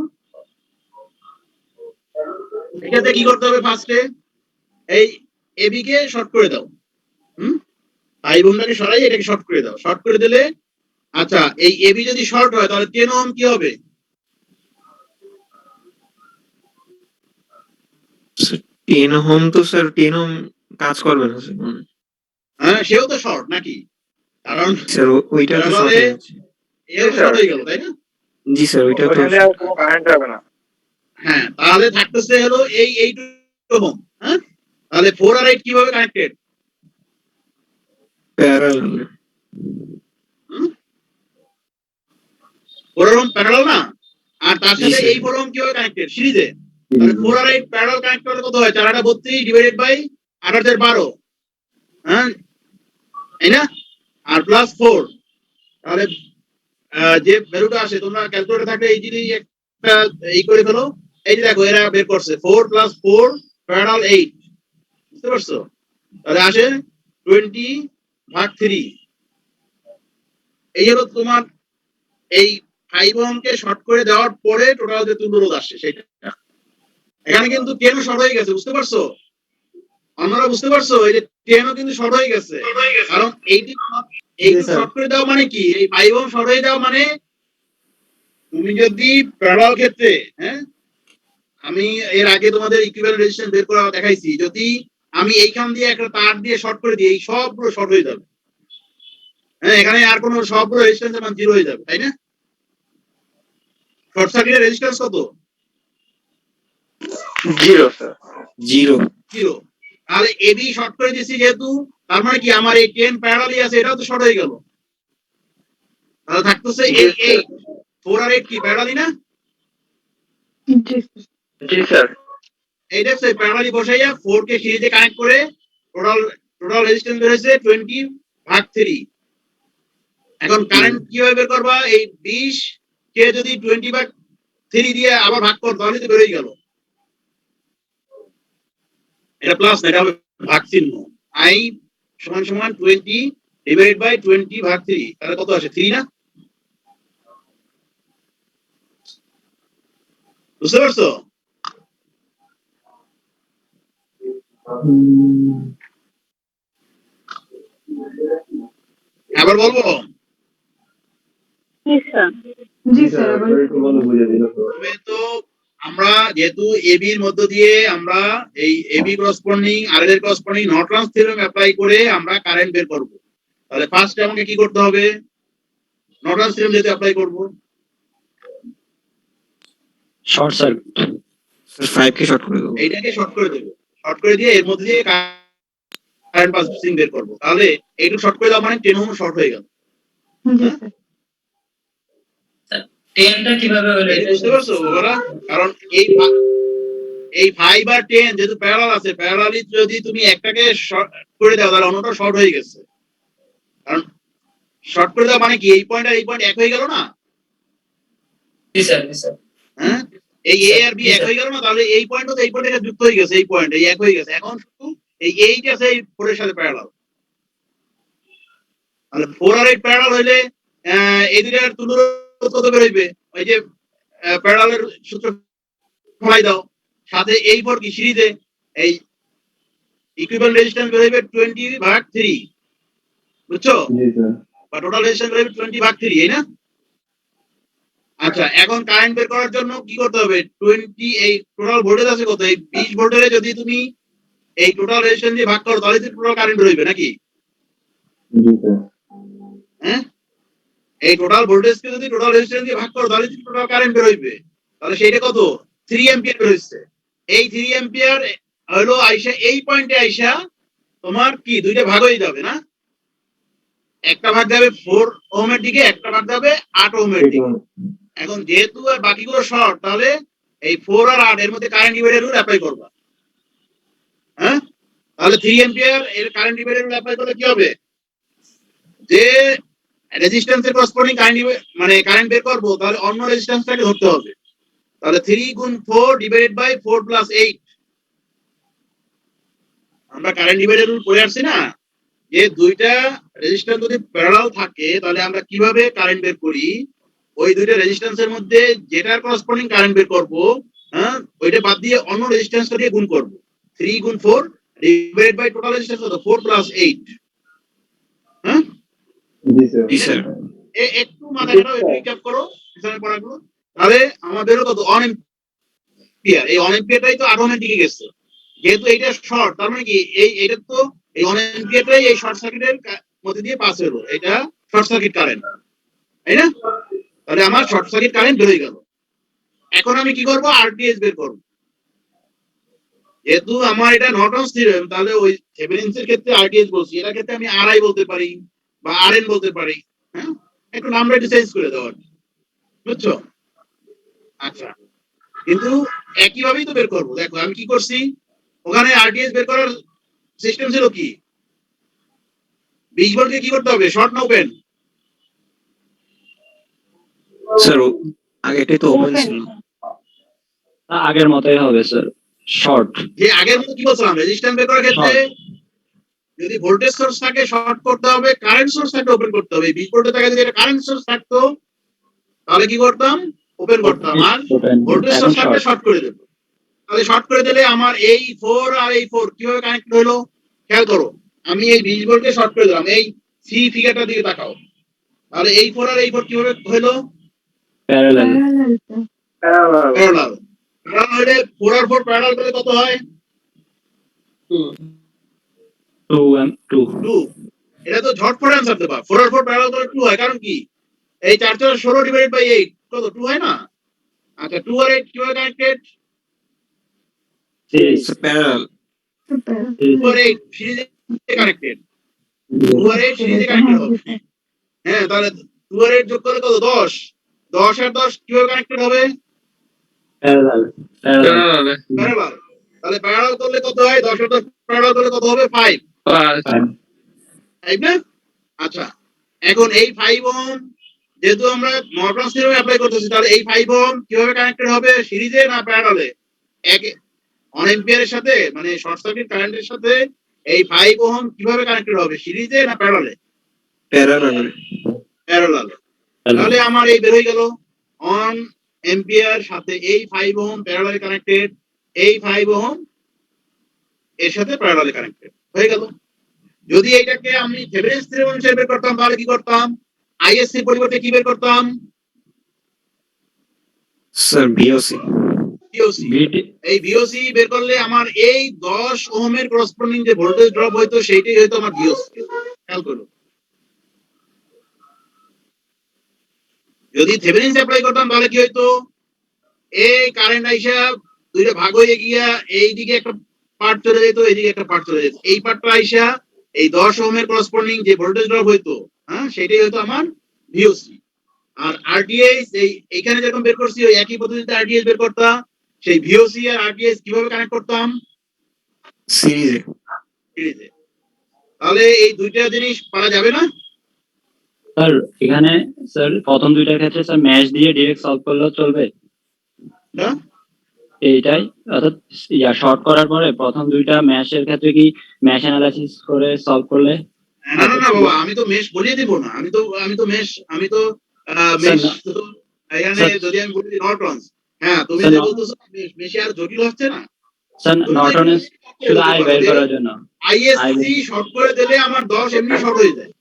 এটাতে কি করতে হবে, ফার্স্টে এই এবি কে শর্ট করে দাও। হুম, 5 ওহমটাকে সরাই এটাকে শর্ট করে দাও। শর্ট করে দিলে, আচ্ছা এই এবি যদি শর্ট হয় তাহলে 10 ওহম কি হবে? 10 ওহম তো স্যার 10 ওহম কাজ করবে না স্যার। হ্যাঁ, সেও তো শর্ট নাকি? কারণ স্যার ওইটা তো শর্ট হয়ে যাচ্ছে। এও শর্ট হয়ে গেল, তাই না? জি স্যার ওইটা তো ওখানে আর কোনো কারেন্ট যাবে না। হ্যাঁ, তাহলে থাকতেছে হলো এই 8 ওহম। হ্যাঁ, তাহলে 4 আর 8 কিভাবে কানেক্টেড? প্যারালাল। 4 ওহম প্যারালাল না, আর তার জি সাথে স্যার। এই 4 ওহম কিভাবে কানেক্টেড? সিরিজে। তাহলে 4 আর 8 প্যারালাল কানেক্ট করলে কত হয়? 4 8 32 ডিভাইডেড বাই 8 8 12। হ্যাঁ, তাই না? আর প্লাস 4, তাহলে যে ভ্যালুটা আসে, তোমরা ক্যালকুলেটর থাকলে এই যদি একটা এই করে ফেলো, এই যে দেখো এরা বের করছে 4 + 4 প্যারালাল 8, বুঝতে পারছো? তাহলে আসে 20/3। এই হলো তোমার এই 5 ওহমকে শর্ট করে দেওয়ার পরে টোটাল যে তুল্য রোধ আসে সেটা। এখানে কিন্তু 10 ও শর্ট হয়ে গেছে, বুঝতে পারছো? আপনারা বুঝতে পারছো? এই যে 10 ও কিন্তু শর্ট হয়ে গেছে, কারণ এইটি শর্ট করে দেওয়া মানে কি, এই 5 ওহম শর্ট হয়ে দেওয়া মানে তুমি যদি প্যারালাল ক্ষেত্রে, হ্যাঁ, আমি এর আগে তোমাদের ইকুইভ্যালেন্ট রেজিস্ট্যান্স বের করা দেখাইছি, যদি আমি এইখান দিয়ে একটা তার দিয়ে শর্ট করে দিই, এই সবগুলো শর্ট হয়ে যাবে। হ্যাঁ, এখানে আর কোনো সবগুলো রেজিস্ট্যান্সের মান 0 হয়ে যাবে, তাই না? শর্ট সার্কিটের রেজিস্ট্যান্স কত? 0 স্যার। 0। 0। তাহলে এবি শর্ট করে দিয়েছি যেহেতু, তার মানে কি আমার এই 10 প্যারালালই আছে, এটাও তো শর্ট হয়ে গেল। তাহলে থাকতেছে এই 8, 4 আর 8 কি প্যারালালই না? জি স্যার। এই দেখছো প্যারালালি বসাইয়া 4 কে সিরিজে কানেক্ট করে টোটাল রেজিস্ট্যান্স বের হয়েছে 20/3। এখন কারেন্ট কিভাবে বের করবা? এই 20 কে যদি 20/3 দিয়ে আবার ভাগ কর, তাহলে তো বের হয়ে গেল। এটা প্লাস না, এটা হবে ভাগ চিহ্ন। i = 20 ডিভাইডেড বাই 20/3, তাহলে কত আসে? 3 না? বুঝতে পারছো? আবার বলবো? জি স্যার তবে তো আমরা যেহেতু এবি এর মধ্য দিয়ে আমরা এই এবি করসপন্ডিং আর এর করসপন্ডিং নর্টনস থিওরেম অ্যাপ্লাই করে আমরা কারেন্ট বের করব। তাহলে ফার্স্ট আমাকে কি করতে হবে? নর্টনস থিওরেম যেহেতু অ্যাপ্লাই করব, শর্ট সার্কিট। স্যার 5 কে শর্ট করে দেবো। এইটাকে শর্ট করে দেবো, শর্ট করে দিয়ে এর মধ্যে দিয়ে কারেন্ট পাসিং বের করবো। তাহলে এইটুকু শর্ট করে দেওয়া মানে 10 ওহম শর্ট হয়ে গেল। জি স্যার। 10টা কিভাবে হলো এটা বুঝতে পারছো বাবারা? কারণ এই 5 আর 10 যেহেতু প্যারালাল আছে, প্যারালালি যদি তুমি একটাকে শর্ট করে দাও তাহলে অন্যটা শর্ট হয়ে গেছে। কারণ শর্ট করে দেওয়া মানে কি, এই পয়েন্ট আর এই পয়েন্ট এক হয়ে গেল না? জি স্যার, জি স্যার। হ্যাঁ, এই এ আর বি এক হয়ে গেল না? তাহলে এই পয়েন্টও তো এই পয়েন্টে যুক্ত হয়ে গেছে, এই পয়েন্ট এই এক হয়ে গেছে। এখন শুধু এই 8 আছে এই 4 এর সাথে প্যারালাল। তাহলে 4 আর 8 প্যারালাল হইলে এই দুইটার তুল্যরোধ কত বের হইবে? ওই যে প্যারালালের সূত্র ফলাই দাও, সাথে এই 4 কি সিরিজে এই ইকুইভ্যালেন্ট রেজিস্ট্যান্স বের হইবে 20/3, বুঝছো? বা টোটাল রেজিস্ট্যান্স বের হইবে 20/3, এই না? আচ্ছা, এখন কারেন্ট বের করার জন্য কি করতে হবে? 20, এই টোটাল ভোল্টেজ আছে কত? এই 20 ভোল্টের যদি তুমি এই টোটাল রেজিস্ট্যান্স দিয়ে ভাগ করো তাহলে তো টোটাল কারেন্ট বের হইবে নাকি? হ্যাঁ, এই টোটাল ভোল্টেজকে যদি টোটাল রেজিস্ট্যান্স দিয়ে ভাগ করো তাহলে তো টোটাল কারেন্ট বের হইবে। তাহলে সেইটা কত? 3 অ্যাম্পিয়ার বের হইছে। এই 3 অ্যাম্পিয়ার হলো আইসা এই পয়েন্টে আইসা তোমার কি দুইটা ভাগ হয়ে যাবে না? একটা ভাগ যাবে 4 ওহমের দিকে, একটা ভাগ যাবে 8 ওহমের দিকে। এখন যেহেতু আর বাকিগুলো শর্ট, তাহলে এই 4 আর 8 এর মধ্যে কারেন্ট ডিভাইডার রুল অ্যাপ্লাই করবা। হ্যাঁ, তাহলে 3 অ্যাম্পিয়ার এর কারেন্ট ডিভাইডার রুল অ্যাপ্লাই করলে কি হবে? যে রেজিস্ট্যান্সের করসপন্ডিং কারেন্ট মানে কারেন্ট বের করব, তাহলে অন্য রেজিস্ট্যান্সটাকে ধরতে হবে। তাহলে 3 গুণ 4 ডিভাইডেড বাই 4 প্লাস 8। আমরা কারেন্ট ডিভাইডার রুল পড়ে আসছি না, যে দুইটা রেজিস্ট্যান্স যদি প্যারালাল থাকে তাহলে আমরা কিভাবে কারেন্ট বের করি? ওই দুইটা রেজিস্ট্যান্সের মধ্যে যেটার করসপন্ডিং কারেন্ট বের করব, হ্যাঁ, ওইটা বাদ দিয়ে অন্য রেজিস্ট্যান্সটা দিয়ে গুণ করব। 3 গুণ 4 ডিভাইডেড বাই টোটাল রেজিস্ট্যান্স কত? 4 প্লাস 8। হ্যাঁ, জি স্যার। একটু মাথা খাটাও, একটু রিক্যাপ করো এখানে পড়াগুলো। তাহলে আমাদের কত? 1 অ্যাম্পিয়ার। এই 1 অ্যাম্পিয়ারটাই তো 8 ওহমের দিকে গেছে। যেহেতু এইটা শর্ট, তার মানে কি এইটা তো এই 1 অ্যাম্পিয়ারটাই এই শর্ট সার্কিটের মধ্যে দিয়ে পাস হলো। এটা শর্ট সার্কিট কারেন্ট, তাই না? তাহলে আমার শর্ট সার্কিট কারেন্ট বের হয়ে গেল। এখন আমি কি করব? আরটিএস বের করব। যেহেতু আমার এটা নর্টনস থিওরেম, তাহলে ওই থেভেনিনস এর ক্ষেত্রে আরটিএস বলছি, এটার ক্ষেত্রে আমি আরআই বলতে পারি বা আরএন বলতে পারি। হ্যাঁ, একটু নামটা একটু চেঞ্জ করে দেওয়ার, বুঝছো? আচ্ছা, কিন্তু একই ভাবেই তো বের করবো। দেখো আমি কি করছি, ওখানে আরটিএস বের করার সিস্টেম ছিল কি? 20 ভোল্টকে কি করতে হবে? শর্ট না ওপেন? স্যার আগে এটাই তো ওপেন ছিল। আগের মতই হবে স্যার, শর্ট। যে আগের মতো কি বলছিলাম, রেজিস্ট্যান্স বের করার ক্ষেত্রে যদি ভোল্টেজ সোর্স থাকে শর্ট করতে হবে, কারেন্ট সোর্স থাকে ওপেন করতে হবে। 20 ভোল্টের জায়গায় যদি কারেন্ট সোর্স থাকতো তাহলে কি করতাম? ওপেন করতাম। আর ভোল্টেজ সোর্স থাকলে শর্ট করে দেব। তাহলে শর্ট করে দিলে আমার এই 4 আর এই 4 কিভাবে কানেক্ট হলো? খেয়াল করো, আমি এই 20 ভোল্টকে শর্ট করে দিলাম। এই সি ফিগারটার দিকে তাকাও। তাহলে এই 4 আর এই 4 কিভাবে হলো? প্যারালাল। প্যারালাল। প্যারালাল। প্যারালাল হলে 4 আর 4 প্যারালাল করলে কত হয়? 2 2। এটা তো ঝটপট অ্যান্সার দেবা। 4 আর 4 প্যারালাল করলে 2 হয়। কারণ কি? এই 4 4 16 ডিভাইডেড বাই 8 কত? 2 হয় না? আচ্ছা, 2 আর 8 কিভাবে কানেক্টেড? Sir parallel. 2 আর 8 সিরিজে কানেক্টেড। 2 আর 8 সিরিজে কানেক্টেড হবে। হ্যাঁ, তাহলে 2 আর 8 যোগ করলে কত? 10। 10 আর 10 কিভাবে কানেক্টেড হবে? প্যারালাল। প্যারালাল। তাহলে প্যারালাল করলে কত হয়? 10 আর 10 প্যারালাল করলে কত হবে? 5। 5 না? আচ্ছা, এখন এই 5 ওহম যেহেতু আমরা নর্টনস থিওরেম অ্যাপ্লাই করতেছি, তাহলে এই 5 ওহম কিভাবে কানেক্টেড হবে? সিরিজে না প্যারালালে? 1 অ্যাম্পিয়ারের সাথে, মানে শর্ট সার্কিট কারেন্টের সাথে এই 5 ওহম কিভাবে কানেক্টেড হবে? সিরিজে না প্যারালালে? প্যারালাল। প্যারালালে। তাহলে আমার এই বের হয়ে গেল 1 অ্যাম্পিয়ার সাথে এই 5 ওহম প্যারালালে কানেক্টেড, এই 5 ওহম এর সাথে প্যারালালে কানেক্টেড হয়ে গেল। যদি এইটাকে আমি থেভেনিনস থিওরেম অনুসারে বের করতাম তাহলে কি করতাম? আইএসসি এর পরিবর্তে কি বের করতাম? Sir VOC. ভিওসি। এই ভিওসি বের করলে আমার এই 10 ওহমের করসপন্ডিং যে ভোল্টেজ ড্রপ হইতো সেইটাই হয়তো আমার ভিওসি। খেয়াল করো, যদি থেভেনিনস অ্যাপ্লাই করতাম তাহলে কি হইতো? এই কারেন্ট আইসা দুইটা ভাগ হয়ে গিয়া এইদিকে একটা পার্ট চলে যেত, এইদিকে একটা পার্ট চলে যেত। এই পার্টটা আইসা এই 10 ওহমের করসপন্ডিং যে ভোল্টেজ ড্রপ হইতো, হ্যাঁ, সেটাই হয়তো আমার ভিওসি। আর আরটিএস এইখানে যেরকম বের করছি ওই একই পদ্ধতিতে আরটিএস বের করতাম। সেই ভিওসি আর আরটিএস কিভাবে কানেক্ট করতাম? সিরিজে। সিরিজে। তাহলে এই দুইটা জিনিস পারা যাবে না? স্যার এখানে স্যার প্রথম দুইটার ক্ষেত্রে স্যার ম্যাশ দিয়ে ডিরেক্ট সলভ করলেও চলবে না? এইটাই, অর্থাৎ শর্ট করার পরে প্রথম দুইটা ম্যাশের ক্ষেত্রে কি ম্যাশ অ্যানালাইসিস করে সলভ করলে? না না না বাবা, আমি তো মেশ বলিয়ে দিব না। আমি তো মেশ স্যার মেশ তো এখানে স্যার- যদি আমি বলি নর্টনস, হ্যাঁ, তুমি স্যার, যে বলতেছো মেশে আর জটিল হচ্ছে না। স্যার নর্টনের শুধু আই বের করার জন্য আইএসসি শর্ট করে দিলে আমার 10 এমনি শর্ট হয়ে যায়।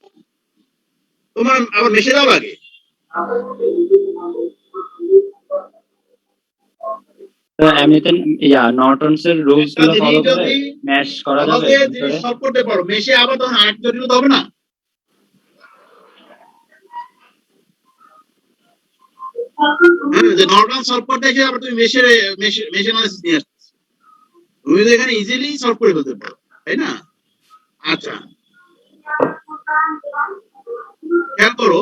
তোমার আবার মেশে দাও লাগে। স্যার এমনিতে নর্টনস এর রুলস গুলো ফলো করে ম্যাশ করা যাবে সহজে জিনিস শর্ট করতে পারো, মেশে আবার তখন আরেকটা জটিলতা হবে না? হ্যাঁ, যে নর্টন সলভ করতে এসে আবার তুমি মেশে অ্যানালিসিস নিয়ে আসছো। তুমি তো এখানে ইজিলি সলভ করে ফেলতে পারো, তাই না? আচ্ছা, খেয়াল করো,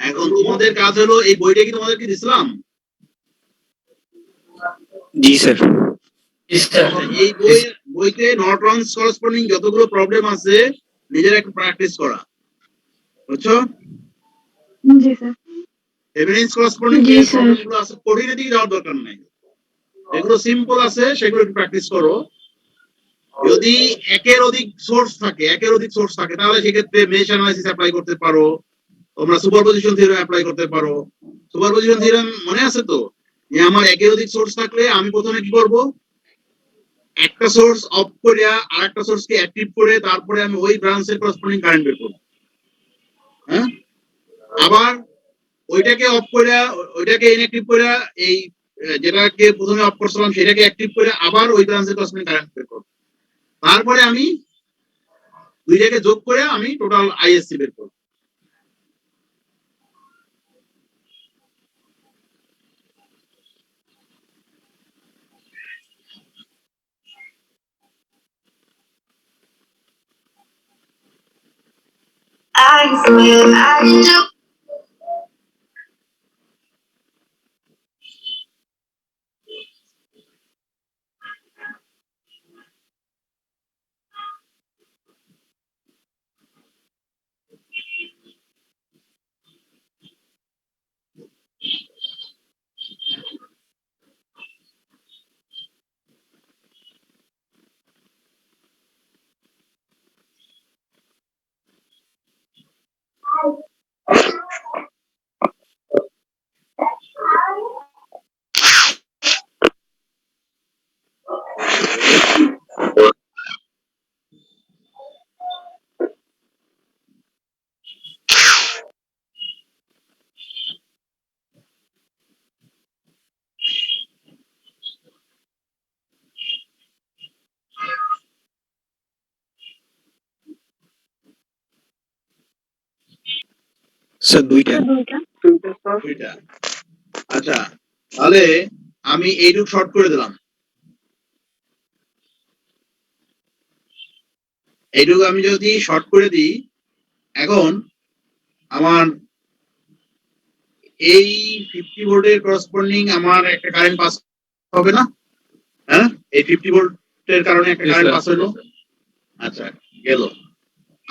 এখন তোমাদের কাজ হলো এই বইটা কি তোমাদেরকে দিছিলাম? জি স্যার। এই বইতে নর্টনস করসপন্ডিং যতগুলো প্রবলেম আছে নিজের একটু প্র্যাকটিস করা, বুঝছো? জি স্যার। থেভেনিনস করসপন্ডিং জি, যে স্যার। প্রবলেমগুলো আছে কঠিনের দিকে যাওয়ার দরকার নাই, এগুলো সিম্পল আছে, সেগুলো একটু প্র্যাকটিস করো। যদি একের অধিক সোর্স থাকে তাহলে সেক্ষেত্রে মেশ অ্যানালাইসিস অ্যাপ্লাই করতে পারো, তোমরা সুপারপজিশন থিওরেম অ্যাপ্লাই করতে পারো। সুপারপজিশন থিওরেম মনে আছে তো, যে আমার একের অধিক সোর্স থাকলে আমি প্রথমে কি করব, একটা সোর্স অফ করে আরেকটা সোর্সকে অ্যাক্টিভ করে তারপরে আমি ওই ব্রাঞ্চের করসপন্ডিং কারেন্ট বের করব। হ্যাঁ, আবার ওইটাকে অফ করে ওইটাকে ইনঅ্যাক্টিভ করে এই যেটাকে প্রথমে অফ করছিলাম সেটাকে অ্যাক্টিভ করে আবার ওই ব্রাঞ্চের করসপন্ডিং কারেন্ট বের করব। তারপরে আমি দুইটাকে যোগ করে আমি টোটাল আইএসসি বের করব। স্যার দুইটা। দুইটা। আচ্ছা, তাহলে আমি এইটুক শর্ট করে দিলাম, এইটুকু আমি যদি শর্ট করে দিই, এখন আমার এই 50 ভোল্টের করসপন্ডিং আমার একটা কারেন্ট পাস হবে না? হ্যাঁ, এই 50 ভোল্টের কারণে একটা Yes, কারেন্ট sir. পাস হলো। আচ্ছা, গেল।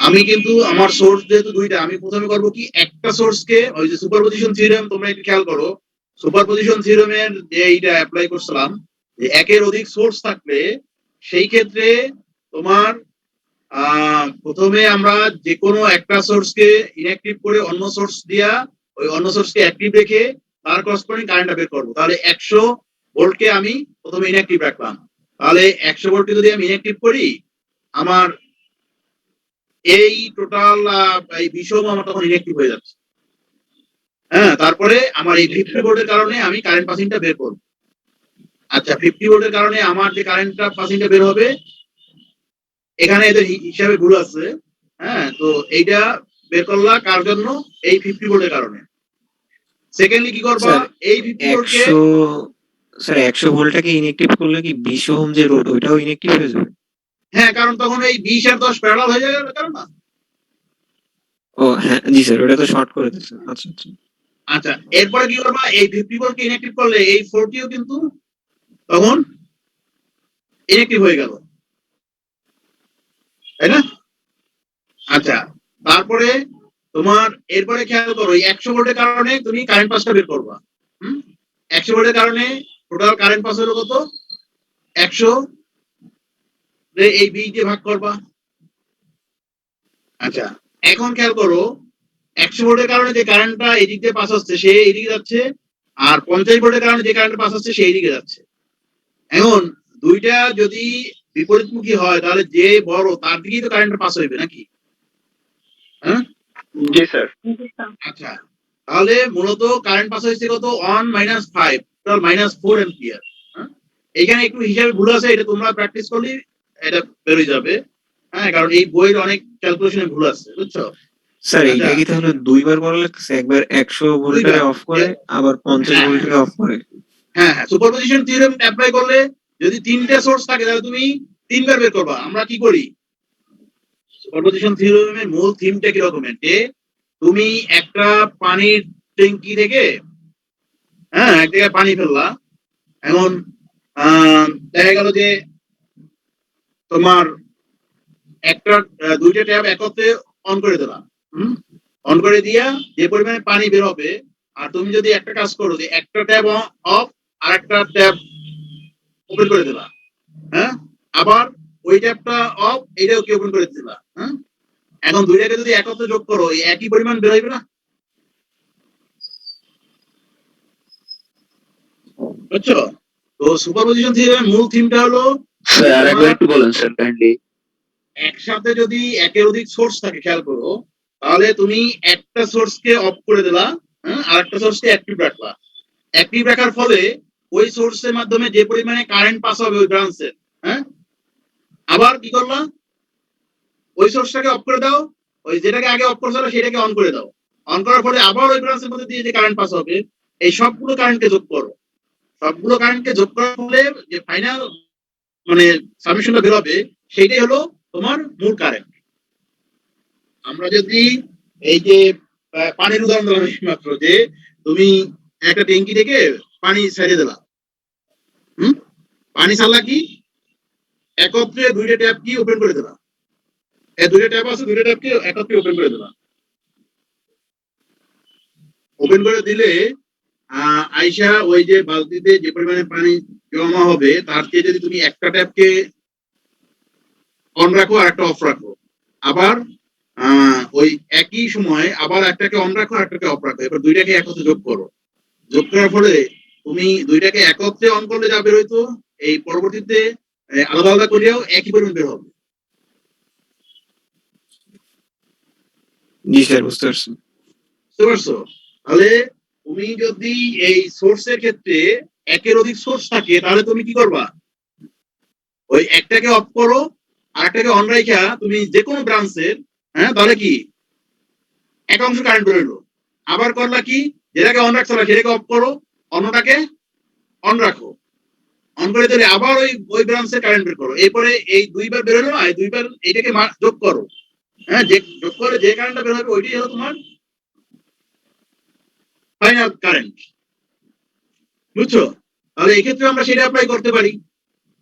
আমি কিন্তু আমার সোর্স যেহেতু দুইটা, আমি প্রথমে করবো কি একটা সোর্সকে ওই যে সুপারপজিশন থিওরেম, তোমরা একটু খেয়াল করো, সুপারপজিশন থিওরেমের যে এইটা অ্যাপ্লাই করছিলাম, যে একের অধিক সোর্স থাকলে সেই ক্ষেত্রে তোমার প্রথমে আমরা যে কোনো একটা সোর্সকে ইনঅ্যাক্টিভ করে অন্য সোর্স দিয়া ওই অন্য সোর্সকে অ্যাক্টিভ রেখে তার করসপন্ডিং কারেন্টটা বের করবো। তাহলে 100 ভোল্টকে আমি প্রথমে ইনঅ্যাক্টিভ রাখলাম, তাহলে 100 ভোল্টকে যদি আমি ইনঅ্যাক্টিভ করি, আমার এই টোটাল এই বিষম আমার তখন ইনঅ্যাক্টিভ হয়ে যাচ্ছে। হ্যাঁ, তারপরে আমার এই 50 ভোল্টের কারণে আমি কারেন্ট পাসিংটা বের করব। আচ্ছা, 50 ভোল্টের কারণে আমার যে কারেন্টটা পাসিংটা বের হবে, এখানে এদের হিসাবে ভুল আছে। হ্যাঁ, তো এইটা বের করলা কার জন্য? এই 50 ভোল্টের কারণে। সেকেন্ডলি কি করবা? স্যার, এই 50 ভোল্টকে 100 স্যার 100 ভোল্টটাকে ইনঅ্যাক্টিভ করলে কি 20 ওহম যে রোধ ওইটাও ইনঅ্যাক্টিভ হয়ে যাবে? হ্যাঁ, কারণ তখন এই 20 আর 10 প্যারালাল হয়ে যাবে, কারণ না। ও হ্যাঁ, জি স্যার, ওটা তো শর্ট করে দিচ্ছে। আচ্ছা আচ্ছা। আচ্ছা, এরপরে কি করবা? এই 50 ভোল্টকে ইনঅ্যাক্টিভ করলে এই 40ও কিন্তু তখন ইনঅ্যাক্টিভ হয়ে গেল, তাই না? আচ্ছা, তারপরে তোমার এরপরে খেয়াল করো, এই 100 ভোল্টের কারণে তুমি কারেন্ট পাসটা বের করবা। 100 ভোল্টের কারণে টোটাল কারেন্ট পাস হলো কত? 100 এই 20 দিয়ে ভাগ করবা। আচ্ছা, এখন খেয়াল করো, 100 ভোল্টের কারণে যে কারেন্টটা এই দিক দিয়ে পাস হচ্ছে সে এইদিকে যাচ্ছে, আর 50 ভোল্টের কারণে যে কারেন্ট পাস হচ্ছে সেই দিকে যাচ্ছে। এখন দুইটা যদি বিপরীতমুখী হয়, তাহলে যে বড় তার দিকেই তো কারেন্ট পাস হইবে নাকি? হ্যাঁ, জি স্যার। আচ্ছা, তাহলে মূলত কারেন্ট পাস হয়েছে কত? 1 - 5 টোটাল -4 অ্যাম্পিয়ার। এখানে একটু হিসাবে ভুল আছে, এটা তোমরা প্র্যাকটিস করলে এটা বেরিয়ে যাবে। হ্যাঁ, কারণ এই বইয়ের অনেক ক্যালকুলেশনে ভুল আছে, বুঝছো? স্যার আচ্ছা, এইটা কি তাহলে দুইবার করা লাগছে? একবার 100 ভোল্টে দুইবার। অফ করে আবার 50 হ্যাঁ, ভোল্টে অফ করে? হ্যাঁ, হ্যাঁ, সুপারপজিশন থিওরেম অ্যাপ্লাই করলে যদি তিনটা সোর্স থাকে তাহলে তুমি তিনবার বের করবা। আমরা কি করি? সুপারপজিশন থিওরেমের মূল থিমটা কি রকমের, যে তুমি একটা পানির ট্যাঙ্কি থেকে, হ্যাঁ, এক জায়গায় পানি ফেললা। এখন দেখা গেল যে তোমার একটা দুইটা ট্যাপ একত্রে অন করে দিলাম। অন করে দিয়া যে পরিমাণে পানি বের হবে, আর তুমি যদি একটা কাজ করো যে একটা ট্যাপ অফ আর একটা ট্যাপ ওপেন করে দিলা, হ্যাঁ, আবার ওই ট্যাপটা অফ, এইটাও কি ওপেন করে দিলা, হ্যাঁ, এখন দুইটাকে যদি একত্রে যোগ করো, এই একই পরিমাণ বের হইবে না? বুঝছো? তো সুপারপজিশন থিওরেমের মূল থিমটা হলো, স্যার আরেকবার একটু বলেন স্যার কাইন্ডলি। একসাথে যদি একের অধিক সোর্স থাকে, খেয়াল করো, তাহলে তুমি একটা সোর্সকে অফ করে দিলা, হ্যাঁ, আর একটা সোর্সকে অ্যাক্টিভ রাখলা। অ্যাক্টিভ রাখার ফলে ওই সোর্সের মাধ্যমে যে পরিমাণে কারেন্ট পাস হবে ওই ব্রাঞ্চে, হ্যাঁ, আবার কি করলা? ওই সোর্সটাকে অফ করে দাও, ওই যেটাকে আগে অফ করছিল সেটাকে অন করে দাও। অন করার ফলে আবার ওই ব্রাঞ্চের মধ্যে দিয়ে যে কারেন্ট পাস হবে, এই সবগুলো কারেন্টকে যোগ করো। সবগুলো কারেন্টকে যোগ করার ফলে যে ফাইনাল মানে সাবমিশনটা বের হবে, সেইটাই হলো তোমার মূল কারেন্ট। আমরা যদি এই যে পানির উদাহরণ দিলাম মাত্র, যে তুমি একটা ট্যাঙ্কি থেকে পানি ছেড়ে দিলা, পানি ছাড়লা কি একত্রে দুইটা ট্যাপ কি ওপেন করে দিলা, এই দুইটা ট্যাপ আছে, দুইটা ট্যাপকে একত্রে ওপেন করে দিলা। ওপেন করে দিলে আইসা ওই যে বালতিতে যে পরিমাণে পানি জমা হবে তার চেয়ে যদি তুমি একটা ট্যাপকে অন রাখো আর একটা অফ রাখো, আবার ওই একই সময় আবার একটাকে অন রাখো আর একটাকে অফ রাখো, এবার দুইটাকে একত্রে যোগ করো। যোগ করার ফলে তুমি দুইটাকে একত্রে অন করলে যা বের হইতো, এই পরবর্তীতে আলাদা আলাদা করিয়াও একই পরিমাণ বের হবে। জি স্যার, বুঝতে পারছি। বুঝতে পারছো? তাহলে তুমি যদি এই সোর্সের ক্ষেত্রে একের অধিক সোর্স থাকে, তাহলে তুমি কি করবা? ওই একটাকে অফ করো আর একটাকে অন রাখা তুমি যে কোনো ব্রাঞ্চের, হ্যাঁ, তাহলে কি এক অংশ কারেন্ট বের হইলো। আবার করলা কি, যেটাকে অন রাখছো সেটাকে অফ করো, অন্যটাকে অন রাখো, অন করে দিলে আবার ওই ব্রাঞ্চের কারেন্ট বের করো। এরপরে এই দুইবার বের হলো না, এই দুইবার এইটাকে যোগ করো, হ্যাঁ, যে যোগ করে যে কারেন্টটা বের হবে ওইটাই হলো তোমার ফাইনাল কারেন্ট। বুঝছো? তাহলে এই ক্ষেত্রে আমরা সেটা অ্যাপ্লাই করতে পারি।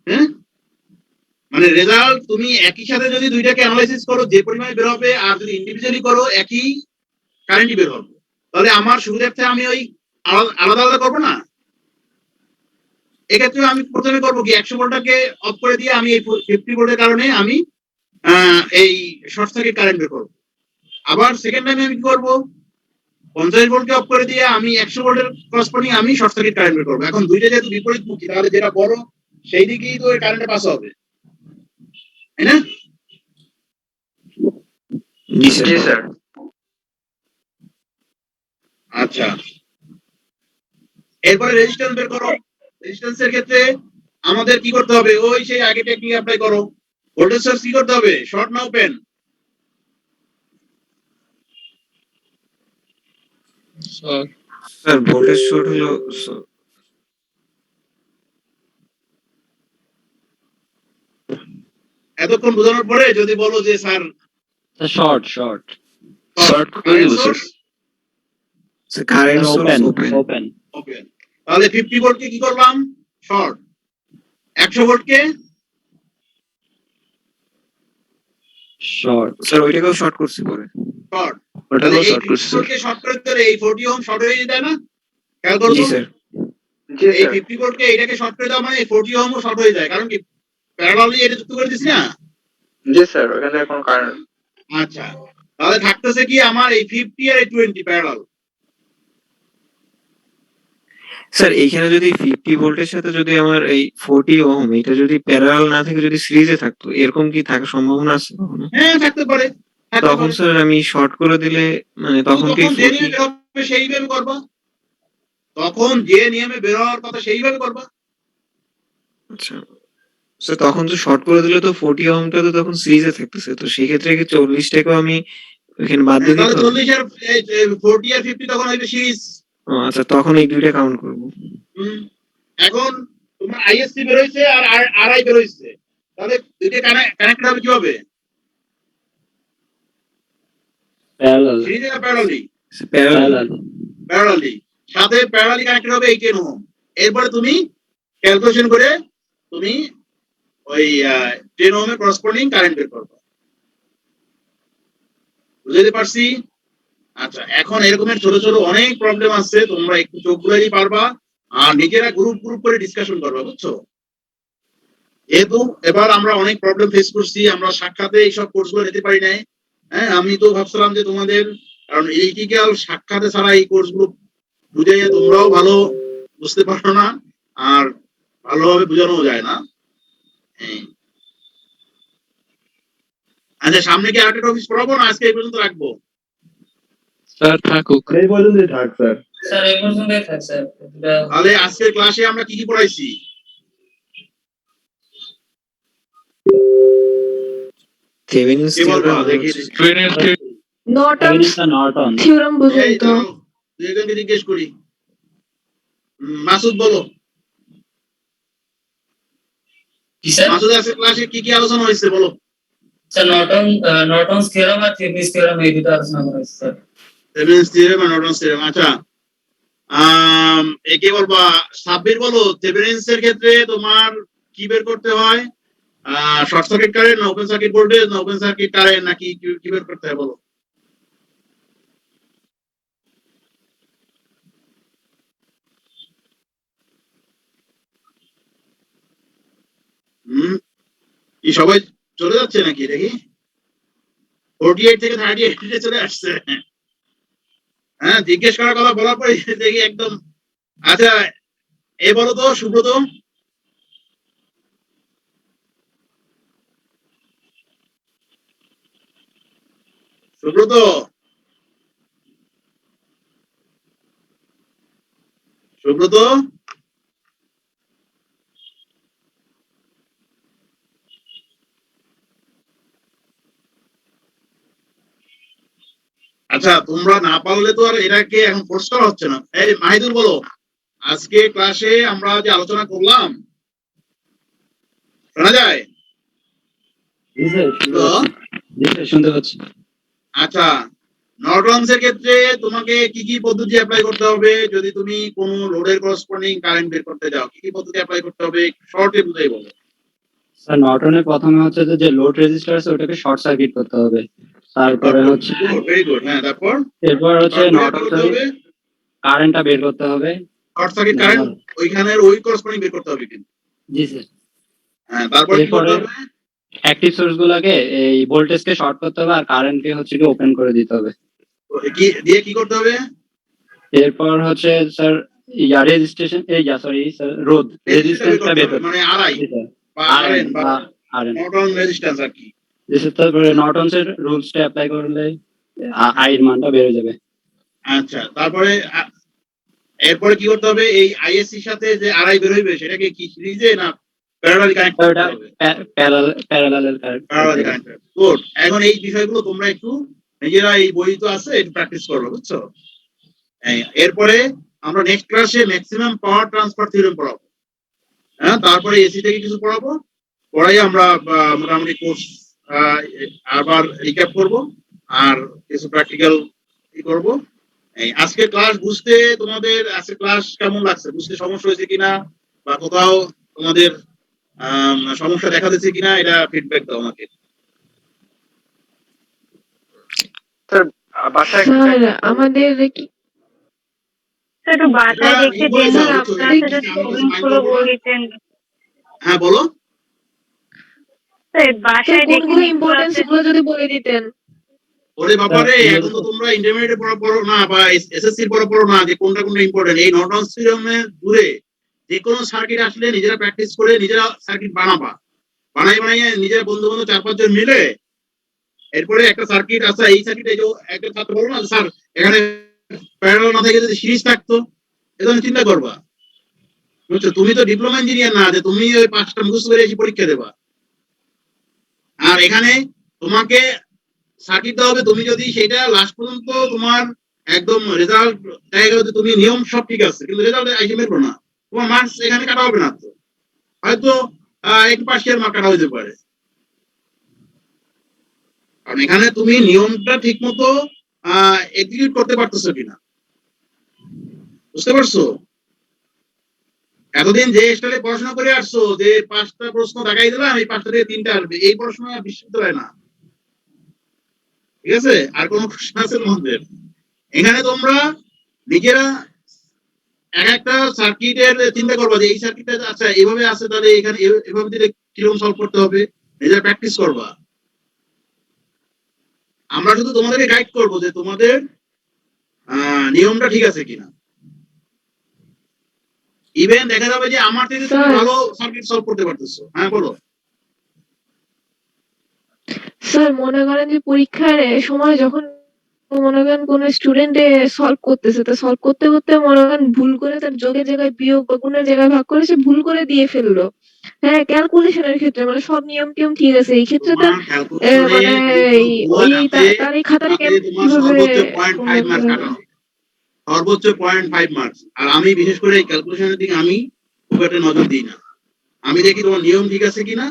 হ্যাঁ, মানে রেজাল্ট তুমি একই সাথে যদি দুইটাকে অ্যানালাইসিস করো যে পরিমাণে বের হবে, আর যদি ইন্ডিভিজুয়ালি করো একই কারেন্টই বের হবে, তাহলে আমার সুবিধার্থে আমি ওই আলাদা আলাদা করবো না। এক্ষেত্রে আমি প্রথমে করবো কি 100 ভোল্টটাকে অফ করে দিয়ে আমি এই 50 ভোল্টের কারণে আমি এই শর্ট সার্কিট কারেন্ট বের করবো। আবার সেকেন্ড টাইমে আমি কি করবো, 50 ভোল্টকে অফ করে দিয়ে আমি 100 ভোল্টের করসপন্ডিং আমি শর্ট সার্কিট কারেন্ট বের করবো। এখন দুইটা যেহেতু বিপরীতমুখী, তাহলে যেটা বড় সেই দিকেই তো কারেন্টটা পাস হবে, তাই না? জি স্যার। জি স্যার। আচ্ছা, এরপরে রেজিস্ট্যান্স বের করো। রেজিস্ট্যান্সের ক্ষেত্রে আমাদের কি করতে হবে, ওই সেই আগে টেকনিক অ্যাপ্লাই করো। ভোল্টেজ সোর্স কি করতে হবে, শর্ট না ওপেন? স্যার ভোল্টেজ শর্ট হলো এতক্ষণ বোঝানোর পরে যদি বলো যে স্যার শর্ট শর্ট করে দিব sir. Current source open open. Open open, তাহলে 50 ভোল্টকে কি করলাম, শর্ট। 100 ভোল্টকে শর্ট স্যার ওইটাকেও শর্ট করছি পরে। শর্ট। ওটা তাহলে এই শর্ট 50 করছে স্যার। ভোল্টকে শর্ট করে দিলে এই 40 ওহম শর্ট হয়ে যায় না? খেয়াল করো জি তো। স্যার। জি এই স্যার। 50 ভোল্টকে এইটাকে শর্ট করে দাও মানে এই 40 ওহমও শর্ট হয়ে যায়, কারণ কি প্যারালালি এটা যুক্ত করে দিছি না। জি স্যার, ওখানে কোনো কারণ। আচ্ছা, তাহলে থাকতেছে কি আমার এই 50 আর এই 20 প্যারালাল। স্যার এইখানে যদি 50 ভোল্টের সাথে যদি আমার এই 40 ওহম এটা যদি প্যারালাল না থেকে যদি সিরিজে থাকতো, এরকম কি থাকার সম্ভাবনা আছে কখনো? হ্যাঁ, থাকতে পারে। তখন স্যার আমি শর্ট করে দিলে মানে তখন কি তখন যে নিয়মে বের হবে সেইভাবে করবা, তখন যে নিয়মে বের হওয়ার কথা সেইভাবে করবা। আচ্ছা স্যার তখন তো শর্ট করে দিলে তো 40 ওহমটা তো তখন সিরিজে থাকতেছে, তো সেই ক্ষেত্রে কি 40টাকেও আমি এখানে বাদ দিয়ে তাহলে দিতে হবে? 40 আর 40 আর 50 তখন হইবে সিরিজ। আচ্ছা তখন এই দুইটা কাউন্ট করবো। এখন তোমার আইএসসি বের হইছে আর আরআই বের হইছে, তাহলে দুইটা কানেক্ট হবে কিভাবে, প্যারালাল সিরিজে না প্যারালালি? প্যারালাল। প্যারালালি, সাথে প্যারালালি কানেক্টেড হবে 18 ওহম। এরপরে তুমি ক্যালকুলেশন করে তুমি ওই 10 ওহমের করসপন্ডিং কারেন্ট বের করবে। বুঝতে পারছি? আচ্ছা, এখন এরকমের ছোট ছোট অনেক প্রবলেম আছে, তোমরা একটু চোখ বুলাইলেই পারবা, আর নিজেরা গ্রুপ গ্রুপ করে ডিসকাশন করবা, বুঝছো? যেহেতু এবার আমরা অনেক প্রবলেম ফেস করছি, আমরা সাক্ষাতে এইসব কোর্সগুলো নিতে পারি নাই। হ্যাঁ, আমি তো ভাবছিলাম যে তোমাদের, কারণ ইলেকট্রিক্যাল সাক্ষাতে ছাড়া এই কোর্সগুলো বুঝাইয়া তোমরাও ভালো বুঝতে পারো না, আর ভালোভাবে বোঝানো যায় না। আচ্ছা, সামনে কি আরেকটা টপিক পড়াবো না আজকে এই পর্যন্ত রাখবো? স্যার থাকুক। এই পর্যন্তই থাক স্যার। স্যার এই পর্যন্তই থাক স্যার। তাহলে আজকের ক্লাসে আমরা কি কি পড়াইছি? থেভেনিনস কি বলবো থিওরেম দেখি। নর্টন নর্টন থিওরাম বুঝুন এই তো। দাঁড়াও, দুইজনকে জিজ্ঞেস করি। মাসুদ বলো, কি স্যার? মাসুদ আজকের ক্লাসে কি কি আলোচনা হয়েছে বলো? স্যার নর্টনস থিওরাম আর থেভেনিনস থিওরাম এই দুটো আলোচনা করা হয়েছে স্যার। থেভেনিনস থিওরেম আর নর্টনস থিওরেম। আচ্ছা, একে বলবা সাব্বির বলো, থেভেনিনস এর ক্ষেত্রে তোমার কি বের করতে হয়, শর্ট সার্কিট কারেন্ট না ওপেন সার্কিট ভোল্টেজ না ওপেন সার্কিট কারেন্ট নাকি কি বের করতে হয় বলো? কি সবাই চলে যাচ্ছে নাকি দেখি? 48 থেকে 38 চলে আসছে। হ্যাঁ, জিজ্ঞেস করার কথা বলার পরে দেখি একদম। আচ্ছা, এ বলো তো সুব্রত, সুব্রত সুব্রত আচ্ছা, তোমরা না পারলে তো আর এটাকে এখন ফোর্স করা হচ্ছে না। এই মাহিদুল বলো, আজকে ক্লাসে আমরা যে আলোচনা করলাম শোনা যায়? জি স্যার শুনতে পাচ্ছি। আচ্ছা, নর্টনস এর ক্ষেত্রে তোমাকে কি কি পদ্ধতি অ্যাপ্লাই করতে হবে যদি তুমি কোনো লোডের করসপন্ডিং কারেন্ট বের করতে যাও? কি কি পদ্ধতি অ্যাপ্লাই করতে হবে শর্টে বুঝাই বলো। স্যার নর্টনের প্রথমে হচ্ছে যে লোড রেজিস্টার আছে ওটাকে শর্ট সার্কিট করতে হবে, তারপরে হচ্ছে ভেরি গুড, হ্যাঁ তারপর এরপর হচ্ছে তারপরে কি নর্টন করতে হবে? কারেন্টটা বের করতে হবে। শর্ট সার্কিট কারেন্ট ওইখানের ওই করসপন্ডিং বের করতে হবে কিন্তু। জি স্যার। হ্যাঁ তারপর কি করতে এরপরে হবে? অ্যাক্টিভ সোর্স গুলাকে এই ভোল্টেজকে শর্ট করতে হবে আর কারেন্টকে হচ্ছে কি ওপেন করে দিতে হবে। কি দিয়ে কি করতে হবে? এরপর হচ্ছে স্যার রেজিস্ট্রেশন সরি স্যার রোধ রেজিস্ট্যান্সটা বের করতে মানে আরআই জি স্যার বা আরএন আরএন বা বা আরএন নর্টন রেজিস্ট্যান্স আর কি। জি স্যার। তারপরে নর্টনস এর রুলসটা অ্যাপ্লাই করলে আই এর মানটা বেড়ে যাবে। আচ্ছা তারপরে এরপরে কি করতে হবে? এই আইএসসি সাথে যে আরআই বের হইবে সেটাকে কি সিরিজে না প্যারালালি কানেক্ট করতে ওটা হবে? Parallel current. Parallelly connect. Good. এখন এই বিষয়গুলো তোমরা একটু নিজেরা এই বই তো আছে একটু প্র্যাকটিস করবে, বুঝছো? এরপরে আমরা নেক্সট ক্লাসে ম্যাক্সিমাম পাওয়ার ট্রান্সফার থিওরেম পড়াবো। হ্যাঁ তারপরে এসি থেকে কিছু পড়াবো, পড়াই আমরা মোটামুটি কোর্স আবার রিক্যাপ করব আর কিছু প্র্যাকটিক্যাল কি করব। আজকে ক্লাস বুঝতে তোমাদের আজকে ক্লাস কেমন লাগছে? বুঝতে সমস্যা হয়েছে কিনা বা কোথাও তোমাদের সমস্যা দেখা দিচ্ছে কিনা এটা ফিডব্যাক দাও আমাকে। স্যার বাসায় স্যার আমাদের কি একটু বাসায় দেখে বলে দেখুন যাও, আপনার সাথে প্রবলেমগুলো বলেছেন। হ্যাঁ বলো। স্যার বাসায় দেখে কোনগুলো ইম্পর্টেন্স গুলো যদি বলে দিতেন। ওরে বাবারে, এখন তো তোমরা ইন্টারমিডিয়েট পড়ো না বা এসএসসি পড়ো না যে কোনটা কোনটা ইম্পর্টেন্ট। এই নর্টন থিওরেমের দূরে যে কোনো সার্কিট আসলে নিজেরা প্র্যাকটিস করে নিজেরা সার্কিট বানাইয়ে নিজের বন্ধু বান্ধব 4-5 জন মিলে এরপরে একটা সার্কিট আছে। এই সার্কিটে যে একটা ছাত্র বলো না স্যার এখানে প্যারালাল না থেকে যদি সিরিজ থাকতো, এটা চিন্তা করবা, বুঝছো? তুমি তো ডিপ্লোমা ইঞ্জিনিয়ার না যে তুমি ওই 5টা মুখস্থ করে এসে পরীক্ষা দেবা। আর এখানে তোমাকে সার্কিট দেওয়া হবে, তুমি যদি সেটা লাস্ট পর্যন্ত তোমার একদম রেজাল্ট দেখা গেল যে তুমি নিয়ম সব ঠিক আছে কিন্তু রেজাল্ট আইসে মেরবো না, তোমার মার্কস এখানে কাটা হবে না। তো হয়তো একটু পার্সিয়াল মার্ক কাটা হইতে পারে, কারণ এখানে তুমি নিয়মটা ঠিক মতো এক্সিকিউট করতে পারতেছো কিনা, বুঝতে পারছো? এতদিন যে স্টাইলে পড়াশোনা করে আসছো যে 5টা প্রশ্ন দেখাই দিলাম এই 5টা থেকে 3টা আসবে, এই পড়াশোনা বিশ্ববিদ্যালয় না, ঠিক আছে? আর কোন প্রশ্ন আছে তোমাদের? এখানে তোমরা নিজেরা এক একটা সার্কিটের চিন্তা করবা যে এই সার্কিটটা আচ্ছা এভাবে আছে, তাহলে এখানে এভাবে দিলে কিরকম সলভ করতে হবে, নিজেরা প্র্যাকটিস করবা। আমরা শুধু তোমাদেরকে গাইড করবো যে তোমাদের নিয়মটা ঠিক আছে কিনা। ইভেন দেখা যাবে যে আমার থেকে তুমি ভালো সার্কিট সলভ করতে পারতেছো। হ্যাঁ বলো। স্যার মনে করেন যে পরীক্ষার সময় যখন মনে করেন কোন স্টুডেন্ট সলভ করতেছে, তো সলভ করতে করতে মনে করেন ভুল করে তার যোগের জায়গায় বিয়োগ বা গুণের জায়গায় ভাগ করেছে, ভুল করে দিয়ে ফেললো। হ্যাঁ ক্যালকুলেশনের ক্ষেত্রে মানে সব নিয়ম টিয়ম ঠিক আছে, এই ক্ষেত্রে তো মানে ওই তার এই খাতাটা কিভাবে সর্বোচ্চ 0.5 মার্কস। আর আমি বিশেষ করে এই ক্যালকুলেশনের দিকে আমি খুব একটা নজর দিই না, আমি দেখি তোমার নিয়ম ঠিক আছে কিনা,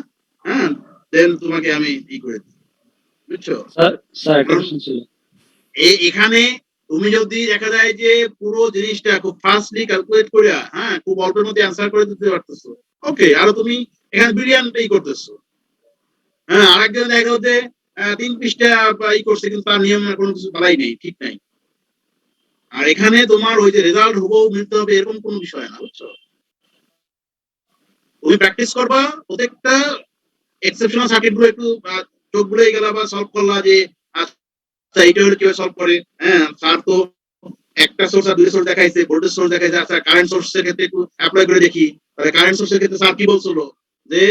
হ্যাঁ দেন তোমাকে আমি ই করে দিই, বুঝছো? স্যার একটা প্রশ্ন ছিল। এখানে তুমি যদি দেখা যায় যে পুরো জিনিসটা খুব ফাস্টলি ক্যালকুলেট করে হ্যাঁ খুব অল্পের মধ্যে অ্যান্সার করে দিতে পারতেছো, ওকে, আর তুমি এখানে ব্রিলিয়ান্টই করতেছো। হ্যাঁ আরেকজন দেখা হচ্ছে 3 পৃষ্ঠা ই করছে কিন্তু তার নিয়ম কোনো কিছু বলাই নেই, ঠিক নাই। আর এখানে তোমার ওই যে রেজাল্ট হুবহু মিলতে হবে এরকম কোনো বিষয় না, বুঝছো? তুমি প্র্যাকটিস করবা, প্রত্যেকটা এক্সেপশনাল সার্কিট গুলো একটু চোখ বুলাই গেলা বা সলভ করলা যে আচ্ছা এইটা হলো কিভাবে সলভ করে। হ্যাঁ স্যার তো একটা সোর্স আর দুইটা সোর্স দেখাইছে, ভোল্টেজ সোর্স দেখাইছে, আচ্ছা কারেন্ট সোর্সের ক্ষেত্রে একটু অ্যাপ্লাই করে দেখি। তাহলে কারেন্ট সোর্সের ক্ষেত্রে স্যার কি বলছিল যে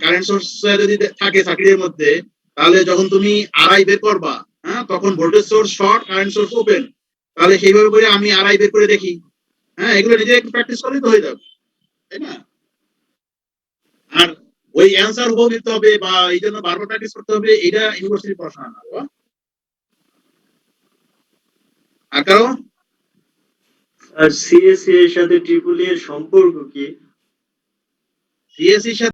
কারেন্ট সোর্স যদি থাকে সার্কিটের মধ্যে, তাহলে যখন তুমি আরআই বের করবা হ্যাঁ তখন voltage source short, current source open, তাহলে সেইভাবে করে আমি আরআই বের করে দেখি। হ্যাঁ এগুলো নিজে একটু প্র্যাকটিস করলেই তো হয়ে যাবে, তাই না? আর ওই অ্যান্সার হুবহু দিতে হবে বা এই জন্য বারবার প্র্যাকটিস করতে হবে, এটা ইউনিভার্সিটি পড়াশোনা না। আর কারো আর সিএসসি এর সাথে ট্রিপল এর সম্পর্ক কি? সিএসসির সাথে